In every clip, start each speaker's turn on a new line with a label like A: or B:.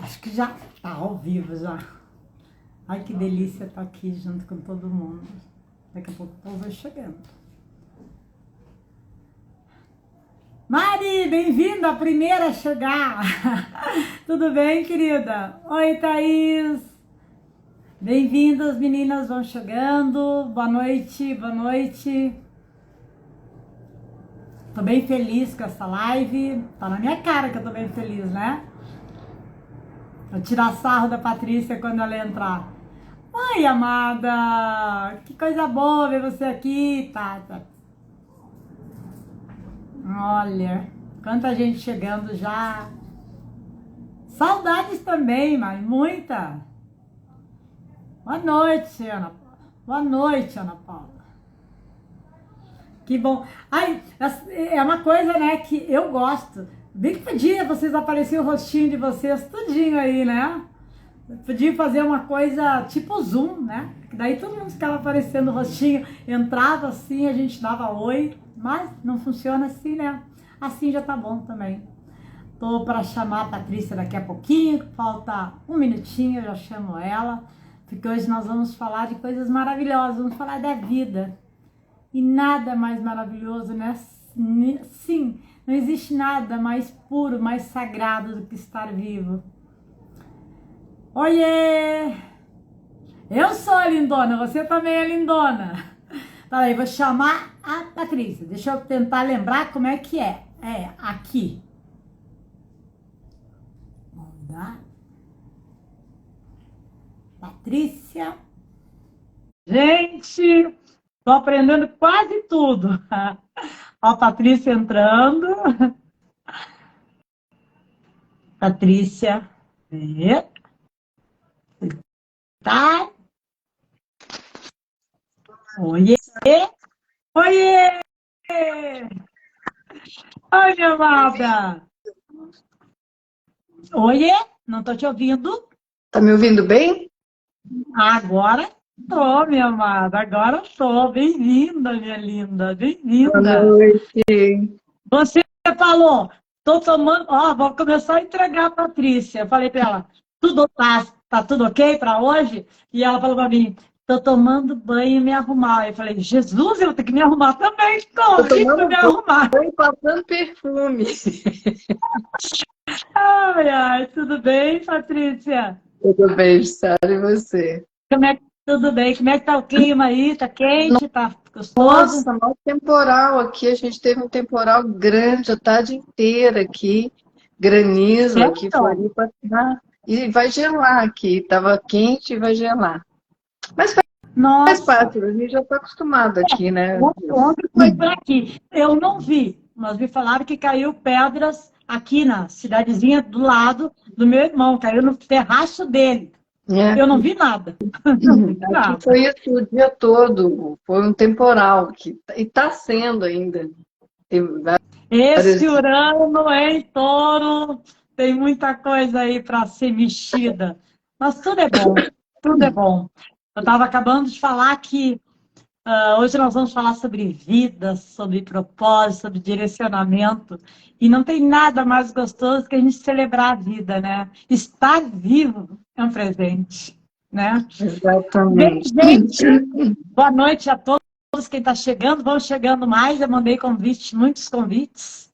A: Acho que já tá ao vivo já. Ai, que delícia estar aqui junto com todo mundo. Daqui a pouco o povo vai chegando. Mari, bem-vinda, a primeira a chegar. Tudo bem, querida? Oi, Thaís. Bem-vindas, meninas, vão chegando. Boa noite, boa noite. Tô bem feliz com essa live. Tá na minha cara que eu tô bem feliz, né? Vou tirar sarro da Patrícia quando ela entrar. Oi, amada. Que coisa boa ver você aqui, Tata. Olha, quanta gente chegando já. Saudades também, mas muita. Boa noite, Ana Paula. Boa noite, Ana Paula. Que bom. Ai, é uma coisa, né, que eu gosto. Bem que podia vocês aparecer o rostinho de vocês tudinho aí, né? Podia fazer uma coisa tipo Zoom, né? Daí todo mundo ficava aparecendo o rostinho, entrava assim, a gente dava oi, mas não funciona assim, né? Assim já tá bom também. Tô para chamar a Patrícia daqui a pouquinho, falta um minutinho, eu já chamo ela, porque hoje nós vamos falar de coisas maravilhosas, vamos falar da vida. E nada mais maravilhoso, né? Sim, não existe nada mais puro, mais sagrado do que estar vivo. Oiê! Eu sou a lindona, você também é lindona. Peraí, vou chamar a Patrícia. Deixa eu tentar lembrar como é que é. É, aqui. Vamos lá. Patrícia. Gente, tô aprendendo quase tudo. Ó, a Patrícia entrando. Patrícia. Tá? Oiê! Oiê! Oi, minha amada! Oiê! Não tô te ouvindo.
B: Tá me ouvindo bem?
A: Agora tô, minha amada. Agora tô. Bem-vinda, minha linda. Bem-vinda.
B: Boa noite.
A: Você falou, tô tomando... Ó, vou começar a entregar a Patrícia. Eu falei pra ela, tá tudo ok pra hoje? E ela falou pra mim, tô tomando banho e me arrumar. Eu falei, Jesus, eu tenho que me arrumar também. Corri pra me arrumar.
B: Tô passando perfume.
A: Ai, ai, tudo bem, Patrícia?
B: Tudo bem, Sara, e você?
A: Tudo bem? Como é que tá o clima aí? Tá quente? Tá gostoso?
B: Nossa, mais temporal aqui. A gente teve um temporal grande a tarde inteira aqui. Granizo aqui, Floripa. E vai gelar aqui. Tava quente e vai gelar. Mas faz parte, a gente já está acostumado aqui, né?
A: Ontem foi por aqui. Eu não vi, mas me falaram que caiu pedras aqui na cidadezinha do lado do meu irmão. Caiu no terraço dele.
B: É.
A: Eu não vi nada.
B: Aqui foi isso o dia todo. Foi um temporal. E está sendo ainda.
A: Esse Urano em Touro tem muita coisa aí para ser mexida. Mas tudo é bom. Tudo é bom. Eu estava acabando de falar que hoje nós vamos falar sobre vida, sobre propósito, sobre direcionamento. E não tem nada mais gostoso que a gente celebrar a vida, né? Estar vivo é um presente, né?
B: Exatamente.
A: Bem, gente, boa noite a todos. Quem está chegando, vão chegando mais. Eu mandei convites, muitos convites.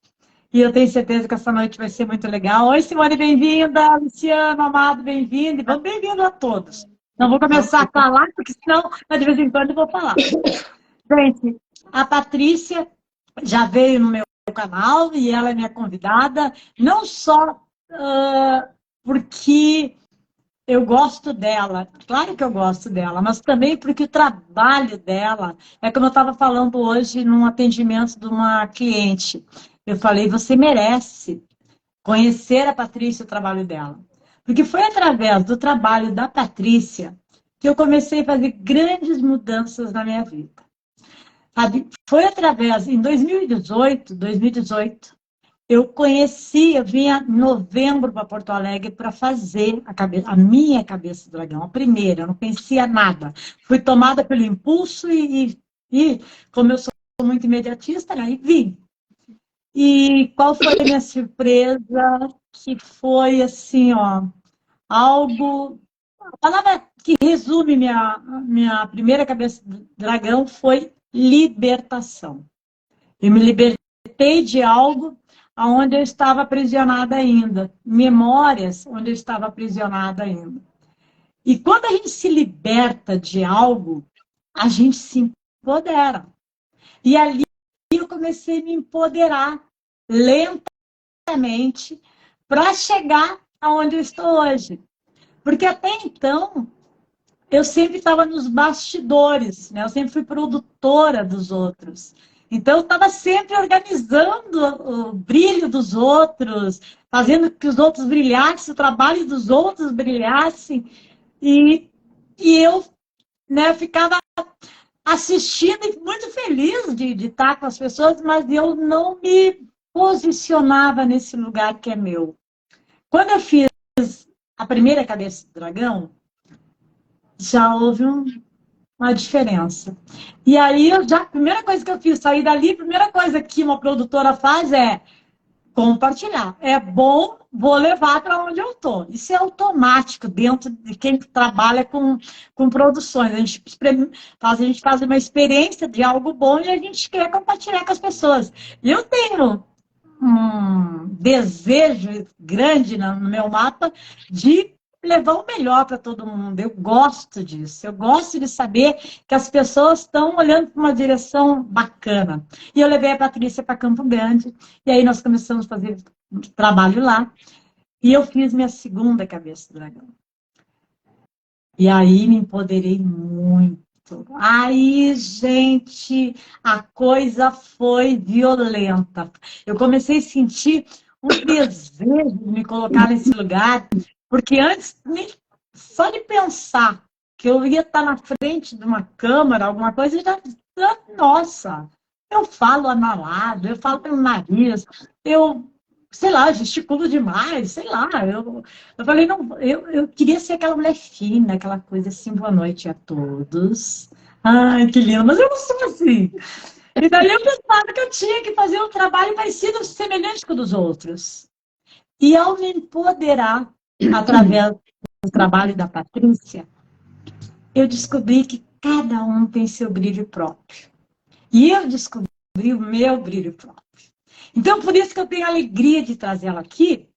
A: E eu tenho certeza que essa noite vai ser muito legal. Oi, Simone, bem-vinda. Luciano, amado, bem-vindo. E bem-vindo a todos. Não vou começar a falar, porque senão, de vez em quando, eu vou falar. Gente, a Patrícia já veio no meu canal e ela é minha convidada, não só porque eu gosto dela, claro que eu gosto dela, mas também porque o trabalho dela, é como eu estava falando hoje num atendimento de uma cliente. Eu falei, você merece conhecer a Patrícia e o trabalho dela. Porque foi através do trabalho da Patrícia que eu comecei a fazer grandes mudanças na minha vida. Sabe? Foi através, em 2018, eu vinha em novembro para Porto Alegre para fazer a minha cabeça do dragão, a primeira, eu não conhecia nada. Fui tomada pelo impulso e como eu sou sou muito imediatista, né? E vim. E qual foi a minha surpresa? Que foi assim, ó, algo. A palavra que resume minha primeira cabeça do dragão foi libertação. Eu me libertei de algo onde eu estava aprisionada ainda, memórias onde eu estava aprisionada ainda. E quando a gente se liberta de algo, a gente se empodera. E ali eu comecei a me empoderar lentamente para chegar aonde eu estou hoje. Porque até então, eu sempre estava nos bastidores, né? Eu sempre fui produtora dos outros. Então, eu estava sempre organizando o brilho dos outros, fazendo que os outros brilhassem, o trabalho dos outros brilhassem. E, e eu, né, ficava assistindo e muito feliz de estar com as pessoas, mas eu não me posicionava nesse lugar que é meu. Quando eu fiz a primeira cabeça do dragão, já houve uma diferença. E aí, a primeira coisa que eu fiz, sair dali, a primeira coisa que uma produtora faz é compartilhar. É bom, vou levar para onde eu estou. Isso é automático dentro de quem trabalha com produções. A gente faz uma experiência de algo bom e a gente quer compartilhar com as pessoas. E eu tenho um desejo grande no meu mapa de levar o melhor para todo mundo. Eu gosto disso. Eu gosto de saber que as pessoas estão olhando para uma direção bacana. E eu levei a Patrícia para Campo Grande, e aí nós começamos a fazer trabalho lá, e eu fiz minha segunda cabeça do dragão. E aí me empoderei muito. Aí, gente, a coisa foi violenta. Eu comecei a sentir um desejo de me colocar nesse lugar, porque antes, só de pensar que eu ia estar na frente de uma câmera, alguma coisa, nossa, eu falo analado, eu falo pelo nariz, eu, sei lá, gesticulo demais, sei lá, eu falei, não, eu queria ser aquela mulher fina, aquela coisa assim, boa noite a todos. Ai, que lindo, mas eu não sou assim. E daí eu pensava que eu tinha que fazer um trabalho parecido, semelhante com o dos outros. E ao me empoderar através do trabalho da Patrícia, eu descobri que cada um tem seu brilho próprio. E eu descobri o meu brilho próprio. Então, por isso que eu tenho a alegria de trazê-la aqui,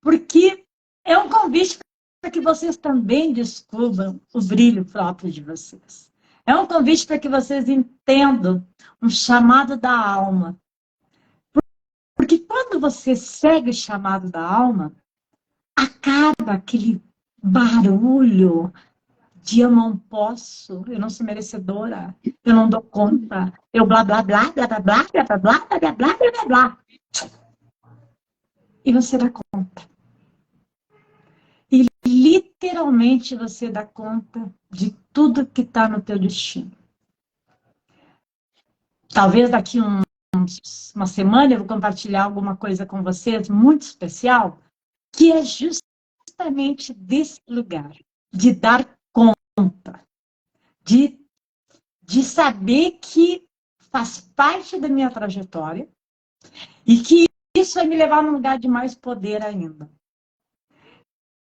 A: porque é um convite para que vocês também descubram o brilho próprio de vocês. É um convite para que vocês entendam um chamado da alma. Porque quando você segue o chamado da alma, acaba aquele barulho de eu não posso, eu não sou merecedora, eu não dou conta, eu blá blá blá blá blá blá blá blá blá blá blá blá blá blá. E você dá conta. E literalmente você dá conta de tudo que está no teu destino. Talvez daqui uma semana eu vou compartilhar alguma coisa com vocês muito especial, que é justamente desse lugar, de dar conta, de saber que faz parte da minha trajetória e que isso vai me levar num lugar de mais poder ainda.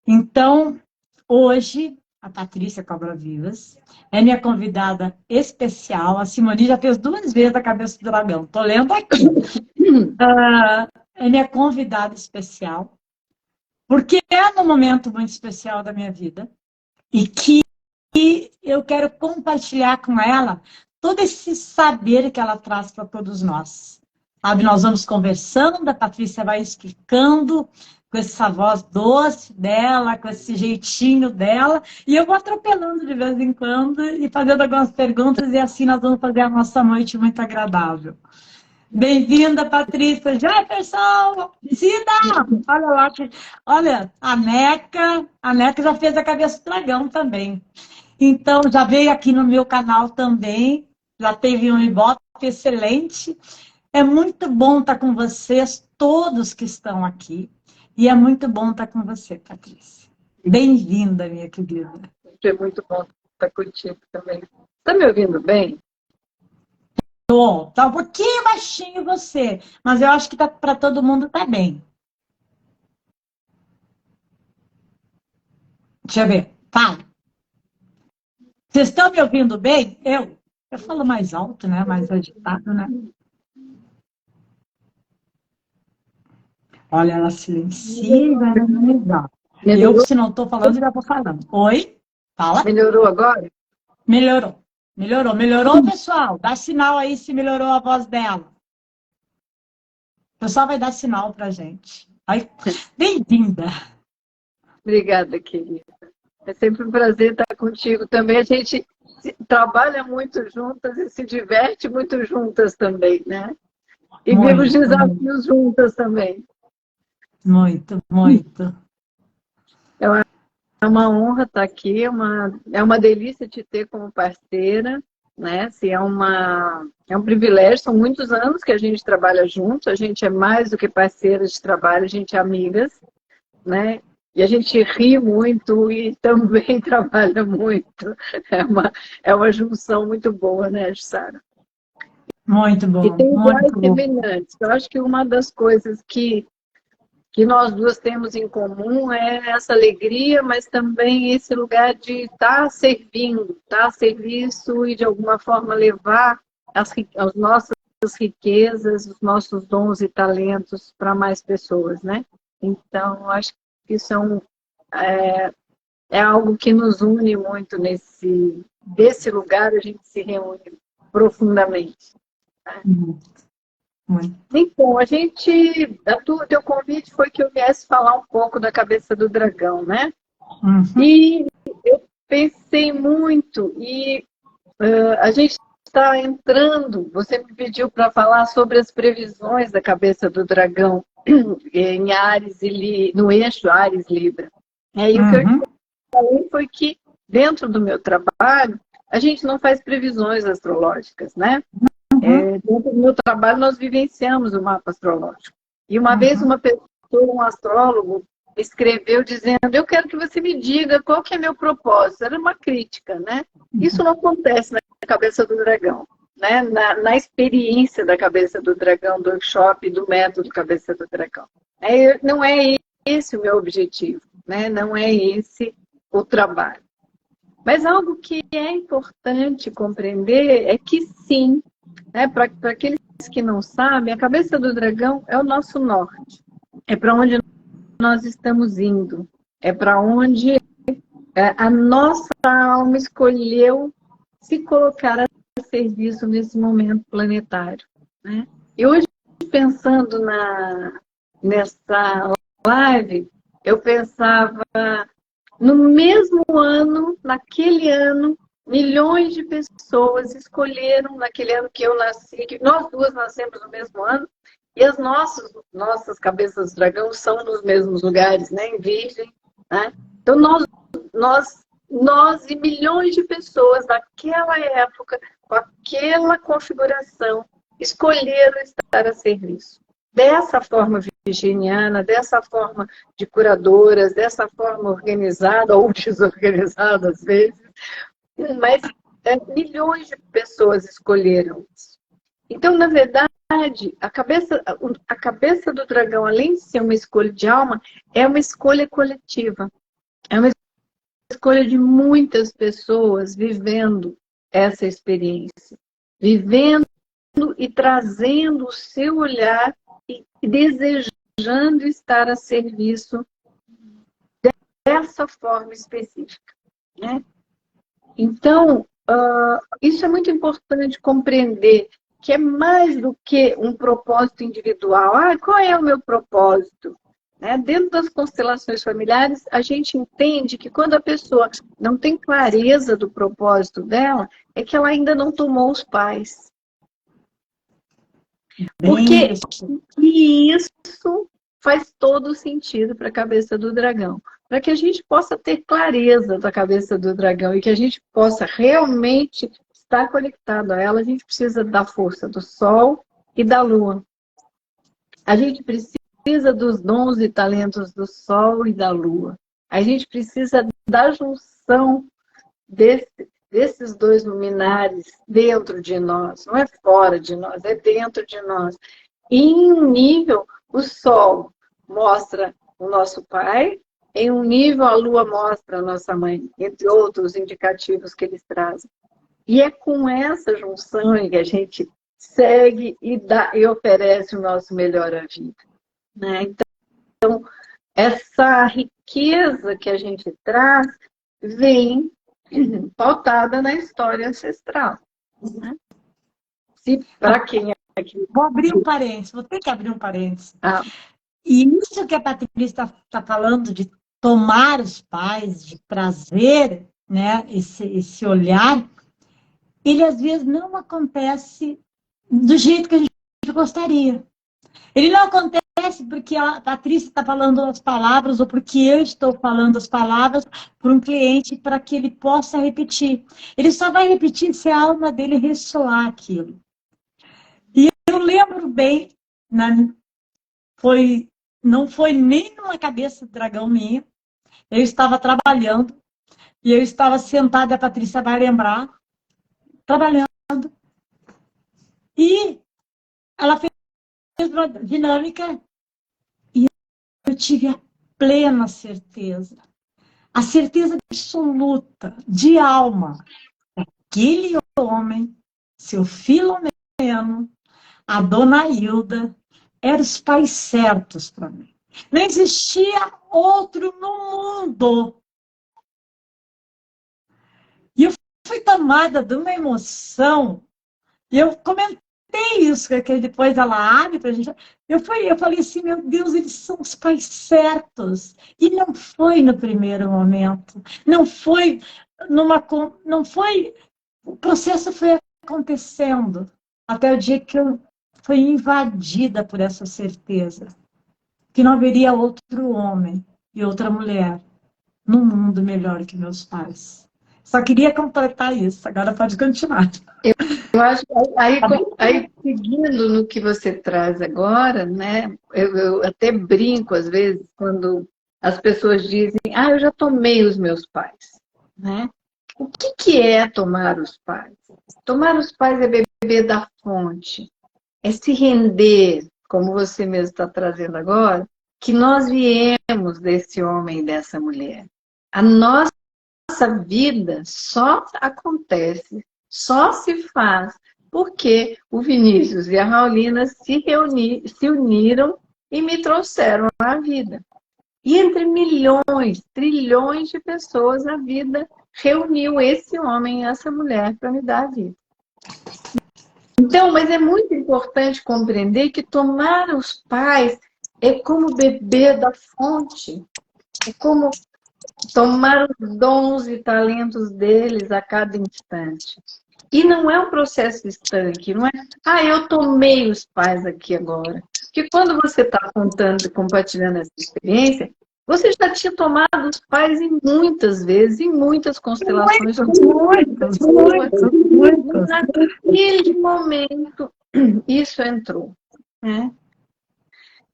A: Então, hoje, a Patrícia Cobra Vivas é minha convidada especial. A Simone já fez 2 vezes a cabeça do dragão. Estou lendo aqui. É minha convidada especial, porque é num momento muito especial da minha vida e que eu quero compartilhar com ela todo esse saber que ela traz para todos nós. Sabe, nós vamos conversando, a Patrícia vai explicando com essa voz doce dela, com esse jeitinho dela, e eu vou atropelando de vez em quando e fazendo algumas perguntas, e assim nós vamos fazer a nossa noite muito agradável. Bem-vinda, Patrícia. Jefferson, Cida, olha lá, olha, a Neca já fez a cabeça do dragão também. Então, já veio aqui no meu canal também, já teve um ibope excelente. É muito bom estar com vocês, todos que estão aqui. E é muito bom estar com você, Patrícia. Bem-vinda, minha querida.
B: É muito bom estar contigo também. Está me ouvindo bem?
A: Tá um pouquinho baixinho você, mas eu acho que tá, para todo mundo tá bem. Deixa eu ver. Fala. Vocês estão me ouvindo bem? Eu falo mais alto, né? Mais agitado, né? Olha, ela silencia e vai analisar. Eu,
B: Melhorou?
A: se não estou falando, já vou falando. Oi? Fala?
B: Melhorou agora?
A: Melhorou. Melhorou. Melhorou, pessoal? Dá sinal aí se melhorou a voz dela. O pessoal vai dar sinal pra gente. Ai, bem-vinda.
B: Obrigada, querida. É sempre um prazer estar contigo também. A gente trabalha muito juntas e se diverte muito juntas também, né? E vive os
A: Muito, muito,
B: desafios juntas também.
A: muito, muito.
B: É uma honra estar aqui, é uma delícia te ter como parceira, né? Se é um privilégio, são muitos anos que a gente trabalha junto, a gente é mais do que parceiras de trabalho, a gente é amigas, né? E a gente ri muito e também trabalha muito. É uma junção muito boa, né, Jussara?
A: Muito
B: E
A: bom,
B: tem ideais
A: muito bom.
B: semelhantes. Eu acho que uma das coisas que nós duas temos em comum é essa alegria, mas também esse lugar de estar servindo, estar a serviço e de alguma forma levar as nossas riquezas, os nossos dons e talentos para mais pessoas, né? Então, acho que isso é algo que nos une muito desse lugar, a gente se reúne profundamente.
A: Muito, muito.
B: Então, teu convite foi que eu viesse falar um pouco da cabeça do dragão, né?
A: Uhum,
B: E eu pensei muito, e a gente está entrando, você me pediu para falar sobre as previsões da cabeça do dragão em Áries e no eixo Áries-Libra. E o que eu
A: uhum,
B: falei foi que, dentro do meu trabalho, a gente não faz previsões astrológicas, né?
A: uhum,
B: Dentro do meu trabalho, nós vivenciamos o mapa astrológico. E uma vez
A: uhum,
B: uma pessoa, um astrólogo, escreveu dizendo: eu quero que você me diga qual que é meu propósito. Era uma crítica, né? Isso não acontece na cabeça do dragão, né? Na experiência da cabeça do dragão, do workshop, do método cabeça do dragão. Não é esse o meu objetivo, né? Não é esse o trabalho. Mas algo que é importante compreender é que sim, né? Para aqueles que não sabem, a cabeça do dragão é o nosso norte. É para onde nós estamos indo. É para onde a nossa alma escolheu se colocar a serviço nesse momento planetário, né? E hoje, pensando nessa live, eu pensava no mesmo ano, naquele ano, milhões de pessoas escolheram, naquele ano que eu nasci, que nós duas nascemos no mesmo ano, e as nossas cabeças do dragão são nos mesmos lugares, né, em Virgem, né? Então, nós e milhões de pessoas naquela época, com aquela configuração, escolheram estar a serviço. Dessa forma virginiana, dessa forma de curadoras, dessa forma organizada ou desorganizada às vezes, mas milhões de pessoas escolheram isso. Então, na verdade, a cabeça do dragão, além de ser uma escolha de alma, é uma escolha coletiva. É uma escolha de muitas pessoas vivendo essa experiência, vivendo e trazendo o seu olhar e desejando estar a serviço dessa forma específica, né? Então, isso é muito importante compreender, que é mais do que um propósito individual. Qual é o meu propósito? Né? Dentro das constelações familiares, a gente entende que quando a pessoa não tem clareza do propósito dela, é que ela ainda não tomou os pais.
A: bem
B: Porque
A: isso.
B: isso faz todo sentido para a cabeça do dragão. Para que a gente possa ter clareza da cabeça do dragão e que a gente possa realmente estar conectado a ela, a gente precisa da força do Sol e da Lua. A gente precisa dos dons e talentos do Sol e da Lua. A gente precisa da junção desses dois luminares dentro de nós, não é fora de nós, é dentro de nós. E em um nível, o Sol mostra o nosso pai, em um nível, a Lua mostra a nossa mãe, entre outros indicativos que eles trazem. E é com essa junção que a gente segue e oferece o nosso melhor à vida, né? Então, essa riqueza que a gente traz vem pautada na história ancestral, né? Se para quem é que...
A: Vou abrir um parênteses, vou ter que abrir um parênteses.
B: Ah.
A: E isso que a Patrícia está falando de tomar os pais, de prazer, né? Esse olhar, ele às vezes não acontece do jeito que a gente gostaria. Ele não acontece porque a Patrícia está falando as palavras ou porque eu estou falando as palavras para um cliente para que ele possa repetir. Ele só vai repetir se a alma dele ressoar aquilo. E eu lembro bem, não foi nem numa cabeça de dragão minha, eu estava trabalhando e eu estava sentada, a Patrícia vai lembrar, trabalhando, e ela fez uma dinâmica e eu tive a plena certeza, a certeza absoluta, de alma, aquele homem, seu Filomeno, a dona Hilda, eram os pais certos para mim. Não existia outro no mundo. E eu fui tomada de uma emoção, e eu comentei isso, que depois ela abre para a gente. Eu falei assim, meu Deus, eles são os pais certos. E não foi no primeiro momento. Não foi não foi. O processo foi acontecendo até o dia que eu fui invadida por essa certeza que não haveria outro homem e outra mulher num mundo melhor que meus pais. Só queria completar isso. Agora pode continuar.
B: Eu acho que aí, seguindo no que você traz agora, né? Eu até brinco às vezes quando as pessoas dizem, eu já tomei os meus pais, né? O que é tomar os pais? Tomar os pais é beber da fonte, é se render, como você mesmo está trazendo agora, que nós viemos desse homem e dessa mulher. A nossa vida só acontece, só se faz porque o Vinícius e a Raulina se uniram e me trouxeram à vida. E entre milhões, trilhões de pessoas, a vida reuniu esse homem e essa mulher para me dar a vida. Então, mas é muito importante compreender que tomar os pais é como beber da fonte, é como tomar os dons e talentos deles a cada instante. E não é um processo estanque, não é, eu tomei os pais aqui agora. Porque quando você está contando e compartilhando essa experiência, você já tinha tomado os pais em muitas vezes, em muitas constelações. Muitas. Naquele momento, isso entrou, né?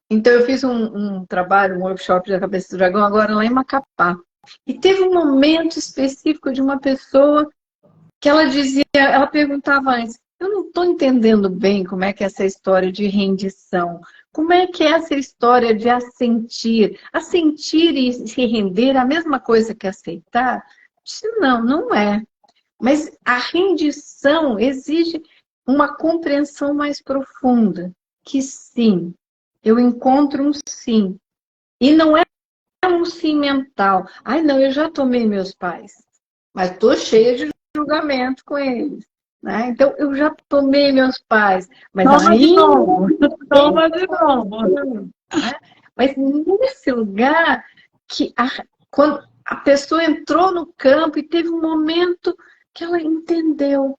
B: Então, eu fiz um trabalho, um workshop da Cabeça do Dragão, agora lá em Macapá. E teve um momento específico de uma pessoa que ela dizia, ela perguntava antes, eu não estou entendendo bem como é que é essa história de rendição. Como é que é essa história de assentir? Assentir e se render é a mesma coisa que aceitar? Eu disse, não, não é. Mas a rendição exige uma compreensão mais profunda. Que sim, eu encontro um sim. E não é um sim mental. Não, eu já tomei meus pais, mas estou cheia de julgamento com eles. Né? Então, eu já tomei meus pais, mas
A: Toma de novo. Toma de novo.
B: Né? Mas nesse lugar que quando a pessoa entrou no campo e teve um momento que ela entendeu.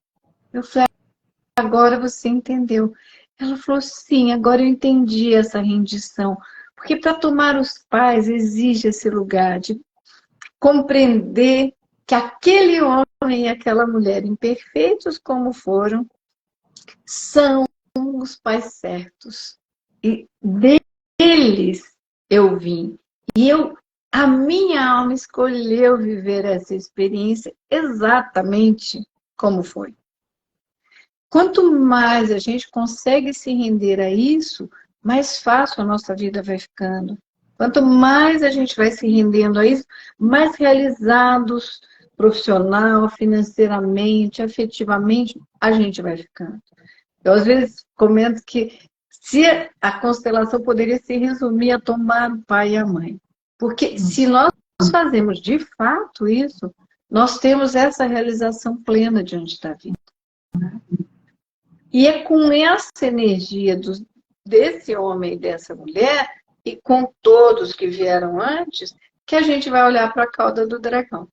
B: Eu falei, agora você entendeu. Ela falou, sim, agora eu entendi essa rendição. Porque para tomar os pais exige esse lugar de compreender que aquele homem e aquela mulher, imperfeitos como foram, são os pais certos. E deles eu vim. E eu A minha alma escolheu viver essa experiência exatamente como foi. Quanto mais a gente consegue se render a isso, mais fácil a nossa vida vai ficando. Quanto mais a gente vai se rendendo a isso, mais realizados profissional, financeiramente, afetivamente, a gente vai ficando. Eu, às vezes, comento que se a constelação poderia se resumir a tomar o pai e a mãe. Porque se nós fazemos de fato isso, nós temos essa realização plena diante da vida. E é com essa energia desse homem e dessa mulher, e com todos que vieram antes, que a gente vai olhar para a cauda do dragão.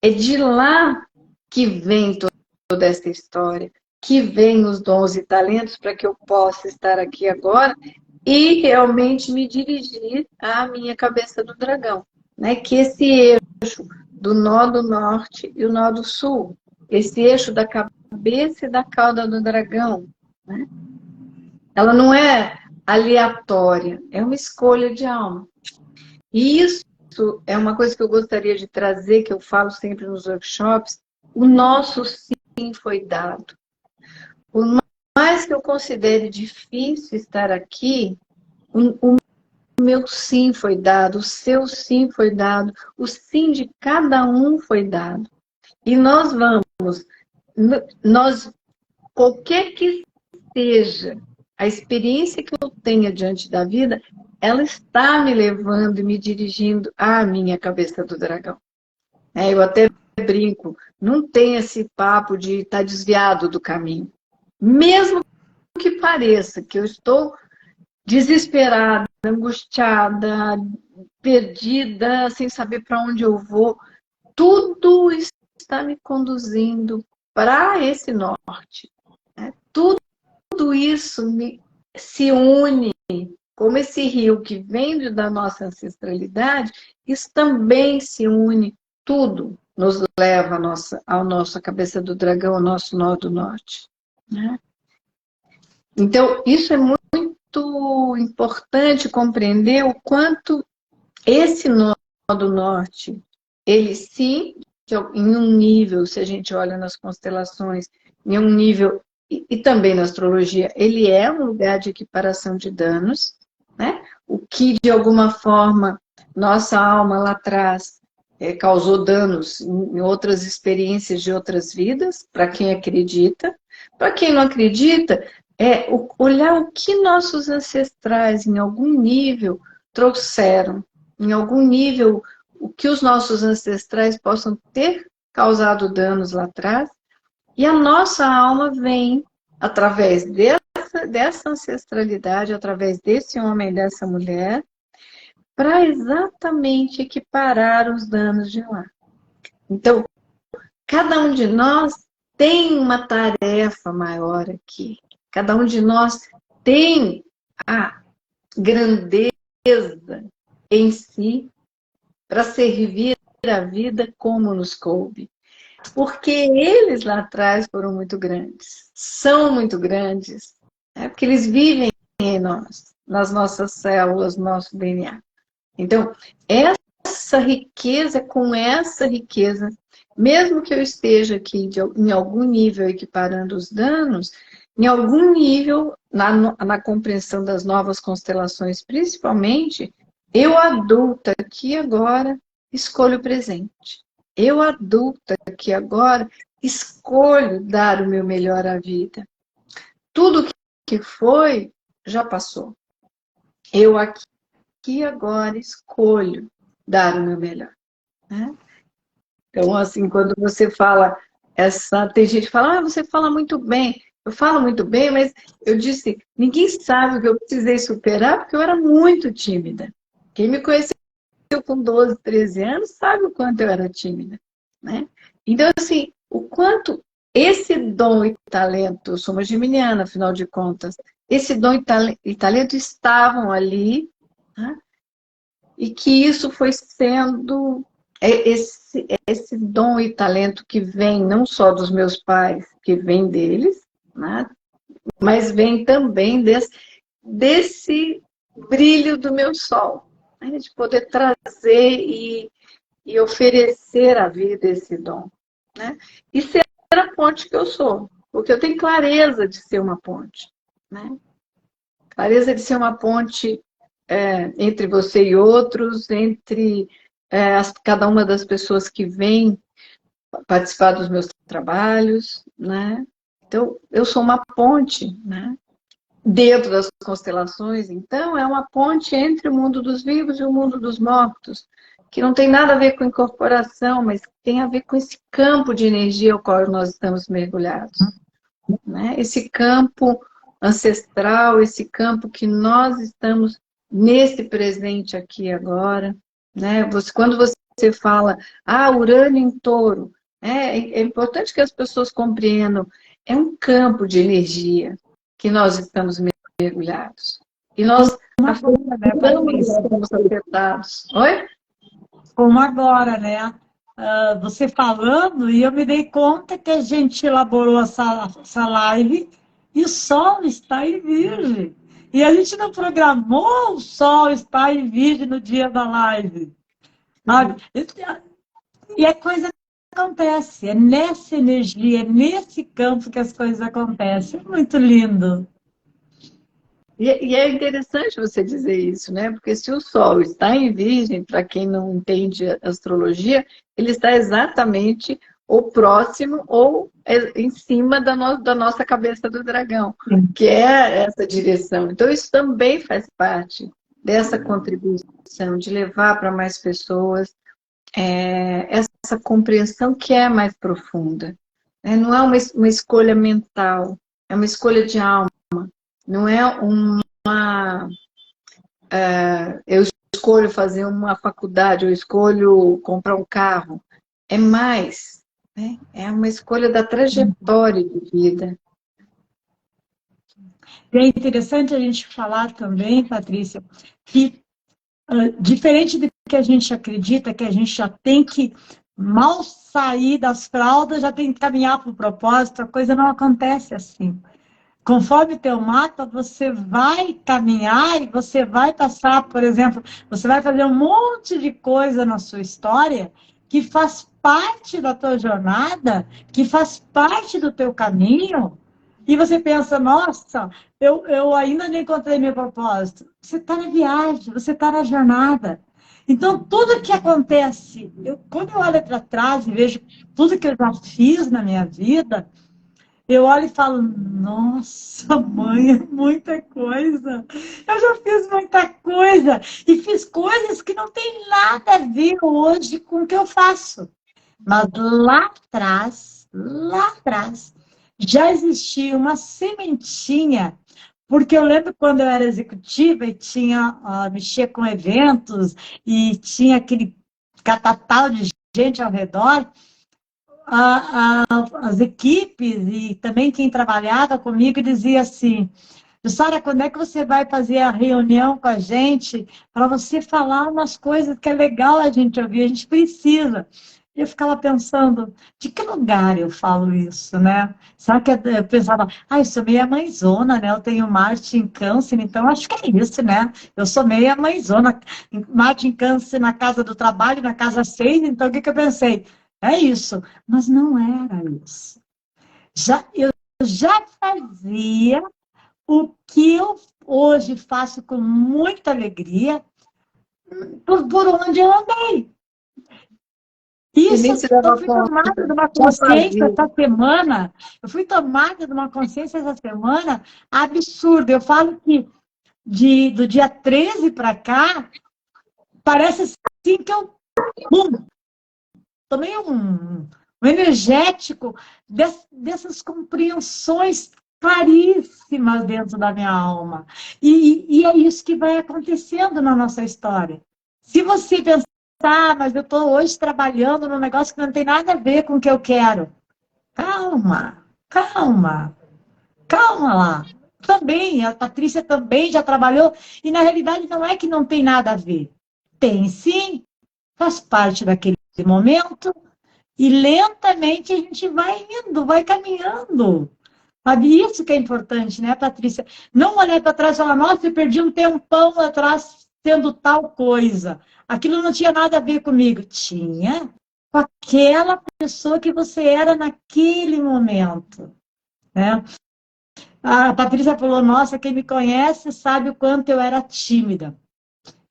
B: É de lá que vem toda essa história, que vem os dons e talentos para que eu possa estar aqui agora e realmente me dirigir à minha cabeça do dragão. Né? Que esse eixo do nó do norte e o nó do sul, esse eixo da cabeça e da cauda do dragão, né? Ela não é aleatória, é uma escolha de alma. E isso é uma coisa que eu gostaria de trazer, que eu falo sempre nos workshops, o nosso sim foi dado. Por mais que eu considere difícil estar aqui, o meu sim foi dado, o seu sim foi dado, o sim de cada um foi dado. E nós qualquer que seja a experiência que eu tenha diante da vida, ela está me levando e me dirigindo à minha cabeça do dragão. Eu até brinco, não tem esse papo de estar desviado do caminho. Mesmo que pareça que eu estou desesperada, angustiada, perdida, sem saber para onde eu vou, tudo está me conduzindo para esse norte. Tudo isso se une, como esse rio que vem da nossa ancestralidade, isso também se une, tudo nos leva à nossa cabeça do dragão, ao nosso nó do norte. Né? Então, isso é muito importante compreender o quanto esse nó do norte, ele sim, em um nível, se a gente olha nas constelações, em um nível, e também na astrologia, ele é um lugar de equiparação de danos, né? O que, de alguma forma, nossa alma lá atrás causou danos em outras experiências de outras vidas, para quem acredita. Para quem não acredita, olhar o que nossos ancestrais, em algum nível, trouxeram, em algum nível, o que os nossos ancestrais possam ter causado danos lá atrás, e a nossa alma vem, através dessa ancestralidade, através desse homem e dessa mulher, para exatamente equiparar os danos de lá. Então, cada um de nós tem uma tarefa maior aqui. Cada um de nós tem a grandeza em si para servir a vida como nos coube. Porque eles lá atrás foram muito grandes, são muito grandes, porque eles vivem em nós, nas nossas células, no nosso DNA. Então, essa riqueza, com essa riqueza, mesmo que eu esteja aqui em algum nível equiparando os danos, em algum nível, na compreensão das novas constelações, principalmente, eu adulta aqui agora escolho o presente. Eu adulta aqui agora escolho dar o meu melhor à vida. Tudo que foi, já passou. Eu aqui agora escolho dar o meu melhor. Né? Então, assim, quando você fala tem gente que fala, você fala muito bem. Eu falo muito bem, mas eu disse, ninguém sabe o que eu precisei superar, porque eu era muito tímida. Quem me conheceu com 12, 13 anos sabe o quanto eu era tímida. Né? Então, assim, o quanto esse dom e talento, eu sou uma geminiana, afinal de contas, esse dom e talento estavam ali, né? E que isso foi sendo esse dom e talento que vem não só dos meus pais, que vem deles, né? Mas vem também desse brilho do meu sol. né? De poder trazer e oferecer à vida esse dom, né? E ser a ponte que eu sou, porque eu tenho clareza de ser uma ponte, né? Clareza de ser uma ponte entre você e outros, entre cada uma das pessoas que vem participar dos meus trabalhos, né? Então, eu sou uma ponte, né? Dentro das constelações, então, é uma ponte entre o mundo dos vivos e o mundo dos mortos, que não tem nada a ver com incorporação, mas tem a ver com esse campo de energia ao qual nós estamos mergulhados, né? Esse campo ancestral, esse campo que nós estamos nesse presente aqui agora, né? Quando você fala, Urânio em Touro, é importante que as pessoas compreendam, é um campo de energia que nós estamos mergulhados. E nós estamos afetados. Oi?
A: Como agora, né? Você falando, e eu me dei conta que a gente elaborou essa live e o Sol está em Virgem. E a gente não programou o Sol estar em Virgem no dia da live. Sabe? E a coisa acontece, é nessa energia, é nesse campo que as coisas acontecem. É muito lindo.
B: E é interessante você dizer isso, né? Porque se o Sol está em Virgem, para quem não entende astrologia, ele está exatamente ou próximo ou em cima da nossa cabeça do dragão, que é essa direção. Então, isso também faz parte dessa contribuição de levar para mais pessoas essa compreensão que é mais profunda. Né? Não é uma escolha mental, é uma escolha de alma. Não é eu escolho fazer uma faculdade, eu escolho comprar um carro. É mais, né? É uma escolha da trajetória de vida.
A: E é interessante a gente falar também, Patrícia, que diferente do que a gente acredita, que a gente já tem que mal sair das fraldas, já tem que caminhar para o propósito, a coisa não acontece assim. Conforme teu mapa, você vai caminhar e você vai passar, por exemplo, você vai fazer um monte de coisa na sua história que faz parte da tua jornada, que faz parte do teu caminho, e você pensa, nossa, eu ainda não encontrei meu propósito. Você está na viagem, você está na jornada. Então, tudo que acontece, quando eu olho para trás e vejo tudo que eu já fiz na minha vida, eu olho e falo, nossa, mãe, é muita coisa. Eu já fiz muita coisa. E fiz coisas que não tem nada a ver hoje com o que eu faço. Mas lá atrás, já existia uma sementinha. Porque eu lembro quando eu era executiva e tinha, mexia com eventos e tinha aquele catatal de gente ao redor, as equipes e também quem trabalhava comigo dizia assim, Jussara, quando é que você vai fazer a reunião com a gente para você falar umas coisas que é legal a gente ouvir, a gente precisa. E eu ficava pensando, de que lugar eu falo isso, né? Sabe que eu pensava, eu sou meia mãezona, né? Eu tenho Marte em Câncer, então acho que é isso, né? Eu sou meia mãezona, Marte em Câncer na casa do trabalho, na casa 6, então o que eu pensei? É isso, mas não era isso. Eu já fazia o que eu hoje faço com muita alegria por onde eu andei. Isso, eu fui tomada de uma consciência essa semana, absurda. Eu falo que do dia 13 para cá, parece assim que eu tomei um energético dessas compreensões claríssimas dentro da minha alma. E é isso que vai acontecendo na nossa história. Se você pensar, mas eu estou hoje trabalhando num negócio que não tem nada a ver com o que eu quero. Calma lá. Também, a Patrícia também já trabalhou, e na realidade não é que não tem nada a ver. Tem sim, faz parte daquele momento, e lentamente a gente vai indo, vai caminhando. Sabe, isso que é importante, né, Patrícia? Não olhar para trás e falar, nossa, eu perdi um tempão atrás. sendo tal coisa. Aquilo não tinha nada a ver comigo. Tinha com aquela pessoa que você era naquele momento, né? A Patrícia falou, nossa, quem me conhece sabe o quanto eu era tímida.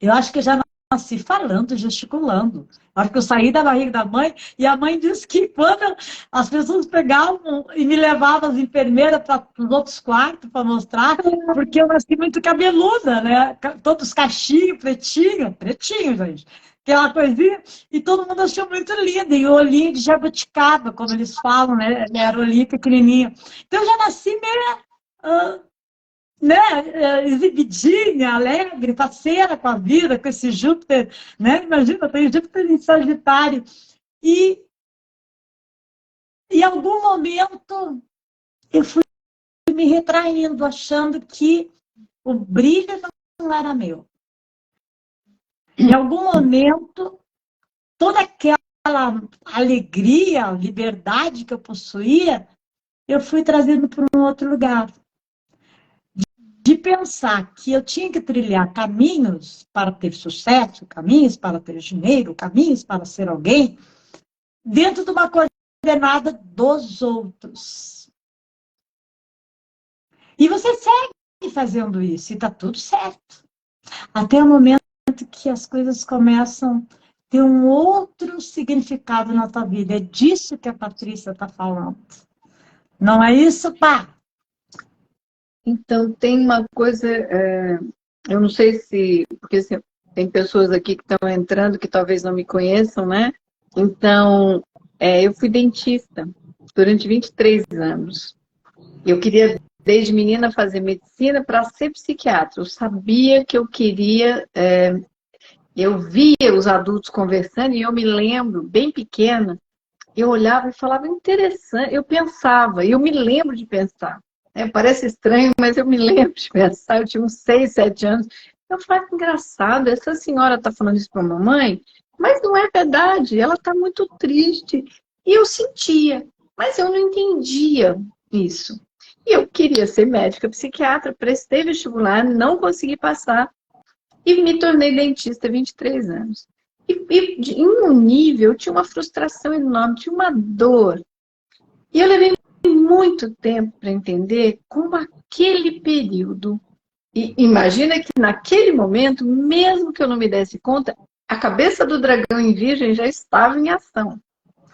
A: Eu acho que eu já nasci falando, gesticulando. Acho que eu saí da barriga da mãe e a mãe disse que quando as pessoas pegavam e me levavam as enfermeiras para os outros quartos para mostrar, porque eu nasci muito cabeluda, né? Todos cachinhos, pretinho, gente. Aquela coisinha, e todo mundo achou muito lindo, e o olhinho de jabuticaba, como eles falam, né? Era o olhinho pequenininho. Então eu já nasci meio né, exibidinha, alegre, faceira com a vida, com esse Júpiter, né? Imagina, tem Júpiter em Sagitário. E em algum momento eu fui me retraindo, achando que o brilho não era meu. Em algum momento, toda aquela alegria, liberdade que eu possuía, eu fui trazendo para um outro lugar. De pensar que eu tinha que trilhar caminhos para ter sucesso, caminhos para ter dinheiro, caminhos para ser alguém, dentro de uma coordenada dos outros. E você segue fazendo isso, e está tudo certo. Até o momento que as coisas começam a ter um outro significado na tua vida. É disso que a Patrícia está falando. Não é isso, pá?
B: Então, tem uma coisa, eu não sei se, porque assim, tem pessoas aqui que estão entrando que talvez não me conheçam, né? Então, eu fui dentista durante 23 anos. Eu queria, desde menina, fazer medicina para ser psiquiatra. Eu sabia que eu queria, eu via os adultos conversando e eu me lembro, bem pequena, eu olhava e falava interessante, eu pensava, eu me lembro de pensar. Parece estranho, mas eu me lembro de pensar, eu tinha uns 6, 7 anos. Eu falei, que engraçado, essa senhora está falando isso para a mamãe, mas não é verdade, ela está muito triste. E eu sentia, mas eu não entendia isso. E eu queria ser médica psiquiatra, prestei vestibular, não consegui passar e me tornei dentista há 23 anos. Em um nível, eu tinha uma frustração enorme, tinha uma dor. E eu levei muito tempo para entender como aquele período, e imagina que naquele momento, mesmo que eu não me desse conta, a cabeça do dragão em virgem já estava em ação,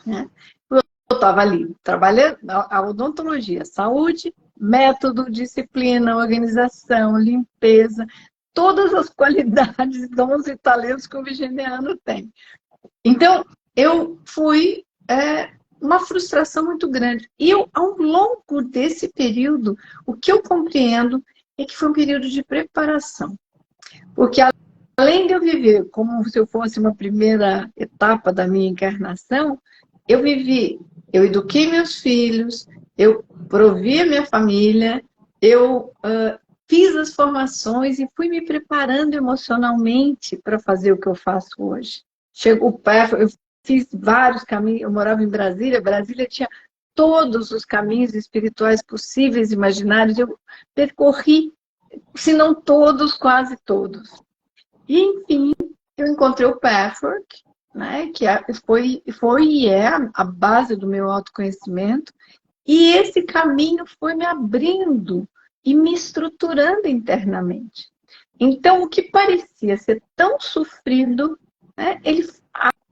B: né? Eu estava ali trabalhando a odontologia, saúde, método, disciplina, organização, limpeza, todas as qualidades, dons e talentos que o virginiano tem. Então, eu fui uma frustração muito grande. E eu, ao longo desse período, o que eu compreendo é que foi um período de preparação. Porque além de eu viver como se eu fosse uma primeira etapa da minha encarnação, eu vivi, eu eduquei meus filhos, eu provi a minha família, eu fiz as formações e fui me preparando emocionalmente para fazer o que eu faço hoje. Chegou perto, eu fiz vários caminhos, eu morava em Brasília, Brasília tinha todos os caminhos espirituais possíveis, imaginários, eu percorri, se não todos, quase todos. E, enfim, eu encontrei o Pathwork, né, que foi e é a base do meu autoconhecimento, e esse caminho foi me abrindo e me estruturando internamente. Então, o que parecia ser tão sofrido, né,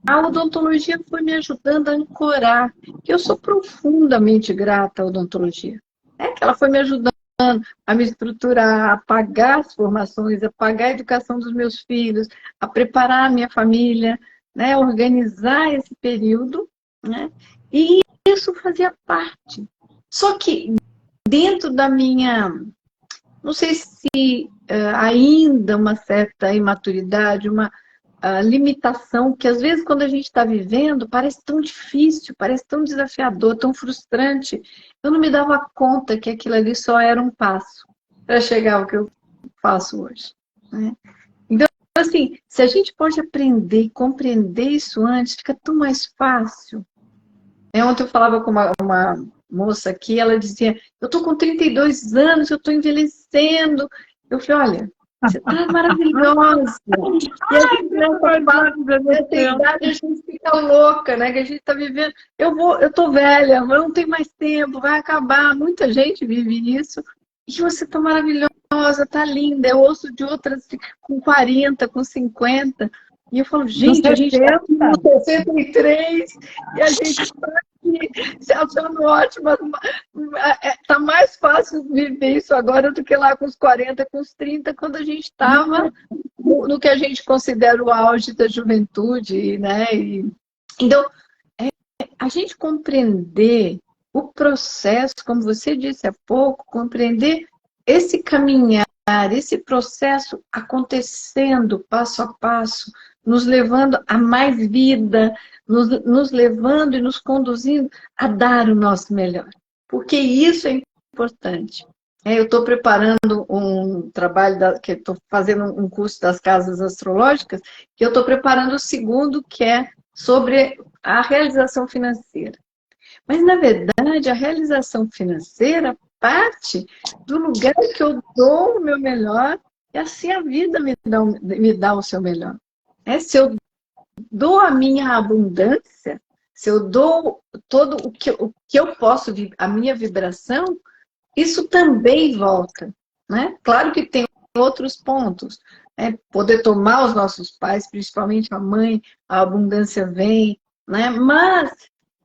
B: a odontologia foi me ajudando a ancorar. Eu sou profundamente grata à odontologia. Que ela foi me ajudando a me estruturar, a pagar as formações, a pagar a educação dos meus filhos, a preparar a minha família, né, a organizar esse período, né, e isso fazia parte. Só que dentro da minha, não sei se ainda uma certa imaturidade, uma limitação, que às vezes quando a gente está vivendo parece tão difícil, parece tão desafiador, tão frustrante. Eu não me dava conta que aquilo ali só era um passo para chegar ao que eu faço hoje, né? Então, assim, se a gente pode aprender e compreender isso antes, fica tão mais fácil. Ontem eu falava com uma moça aqui, ela dizia, eu estou com 32 anos, eu estou envelhecendo. Eu falei, olha, Você está maravilhosa. E a gente nessa idade a gente fica louca, né? Que a gente está vivendo. Eu estou velha, eu não tenho mais tempo, vai acabar. Muita gente vive isso. E você está maravilhosa, está linda. Eu ouço de outras com 40, com 50. E eu falo, gente, a gente está com 63 e a gente está aqui se achando ótima. Está mais fácil viver isso agora do que lá com os 40, com os 30, quando a gente estava no que a gente considera o auge da juventude, né? Então, a gente compreender o processo, como você disse há pouco, compreender esse caminhar, esse processo acontecendo passo a passo, nos levando a mais vida, nos levando e nos conduzindo a dar o nosso melhor. Porque isso é importante. Eu estou preparando um trabalho, que estou fazendo um curso das casas astrológicas, que eu estou preparando o segundo, que é sobre a realização financeira. Mas, na verdade, a realização financeira parte do lugar que eu dou o meu melhor e assim a vida me dá o seu melhor. Se eu dou a minha abundância, se eu dou todo o que eu posso, a minha vibração, isso também volta. Né? Claro que tem outros pontos. Poder tomar os nossos pais, principalmente a mãe, a abundância vem. Né? Mas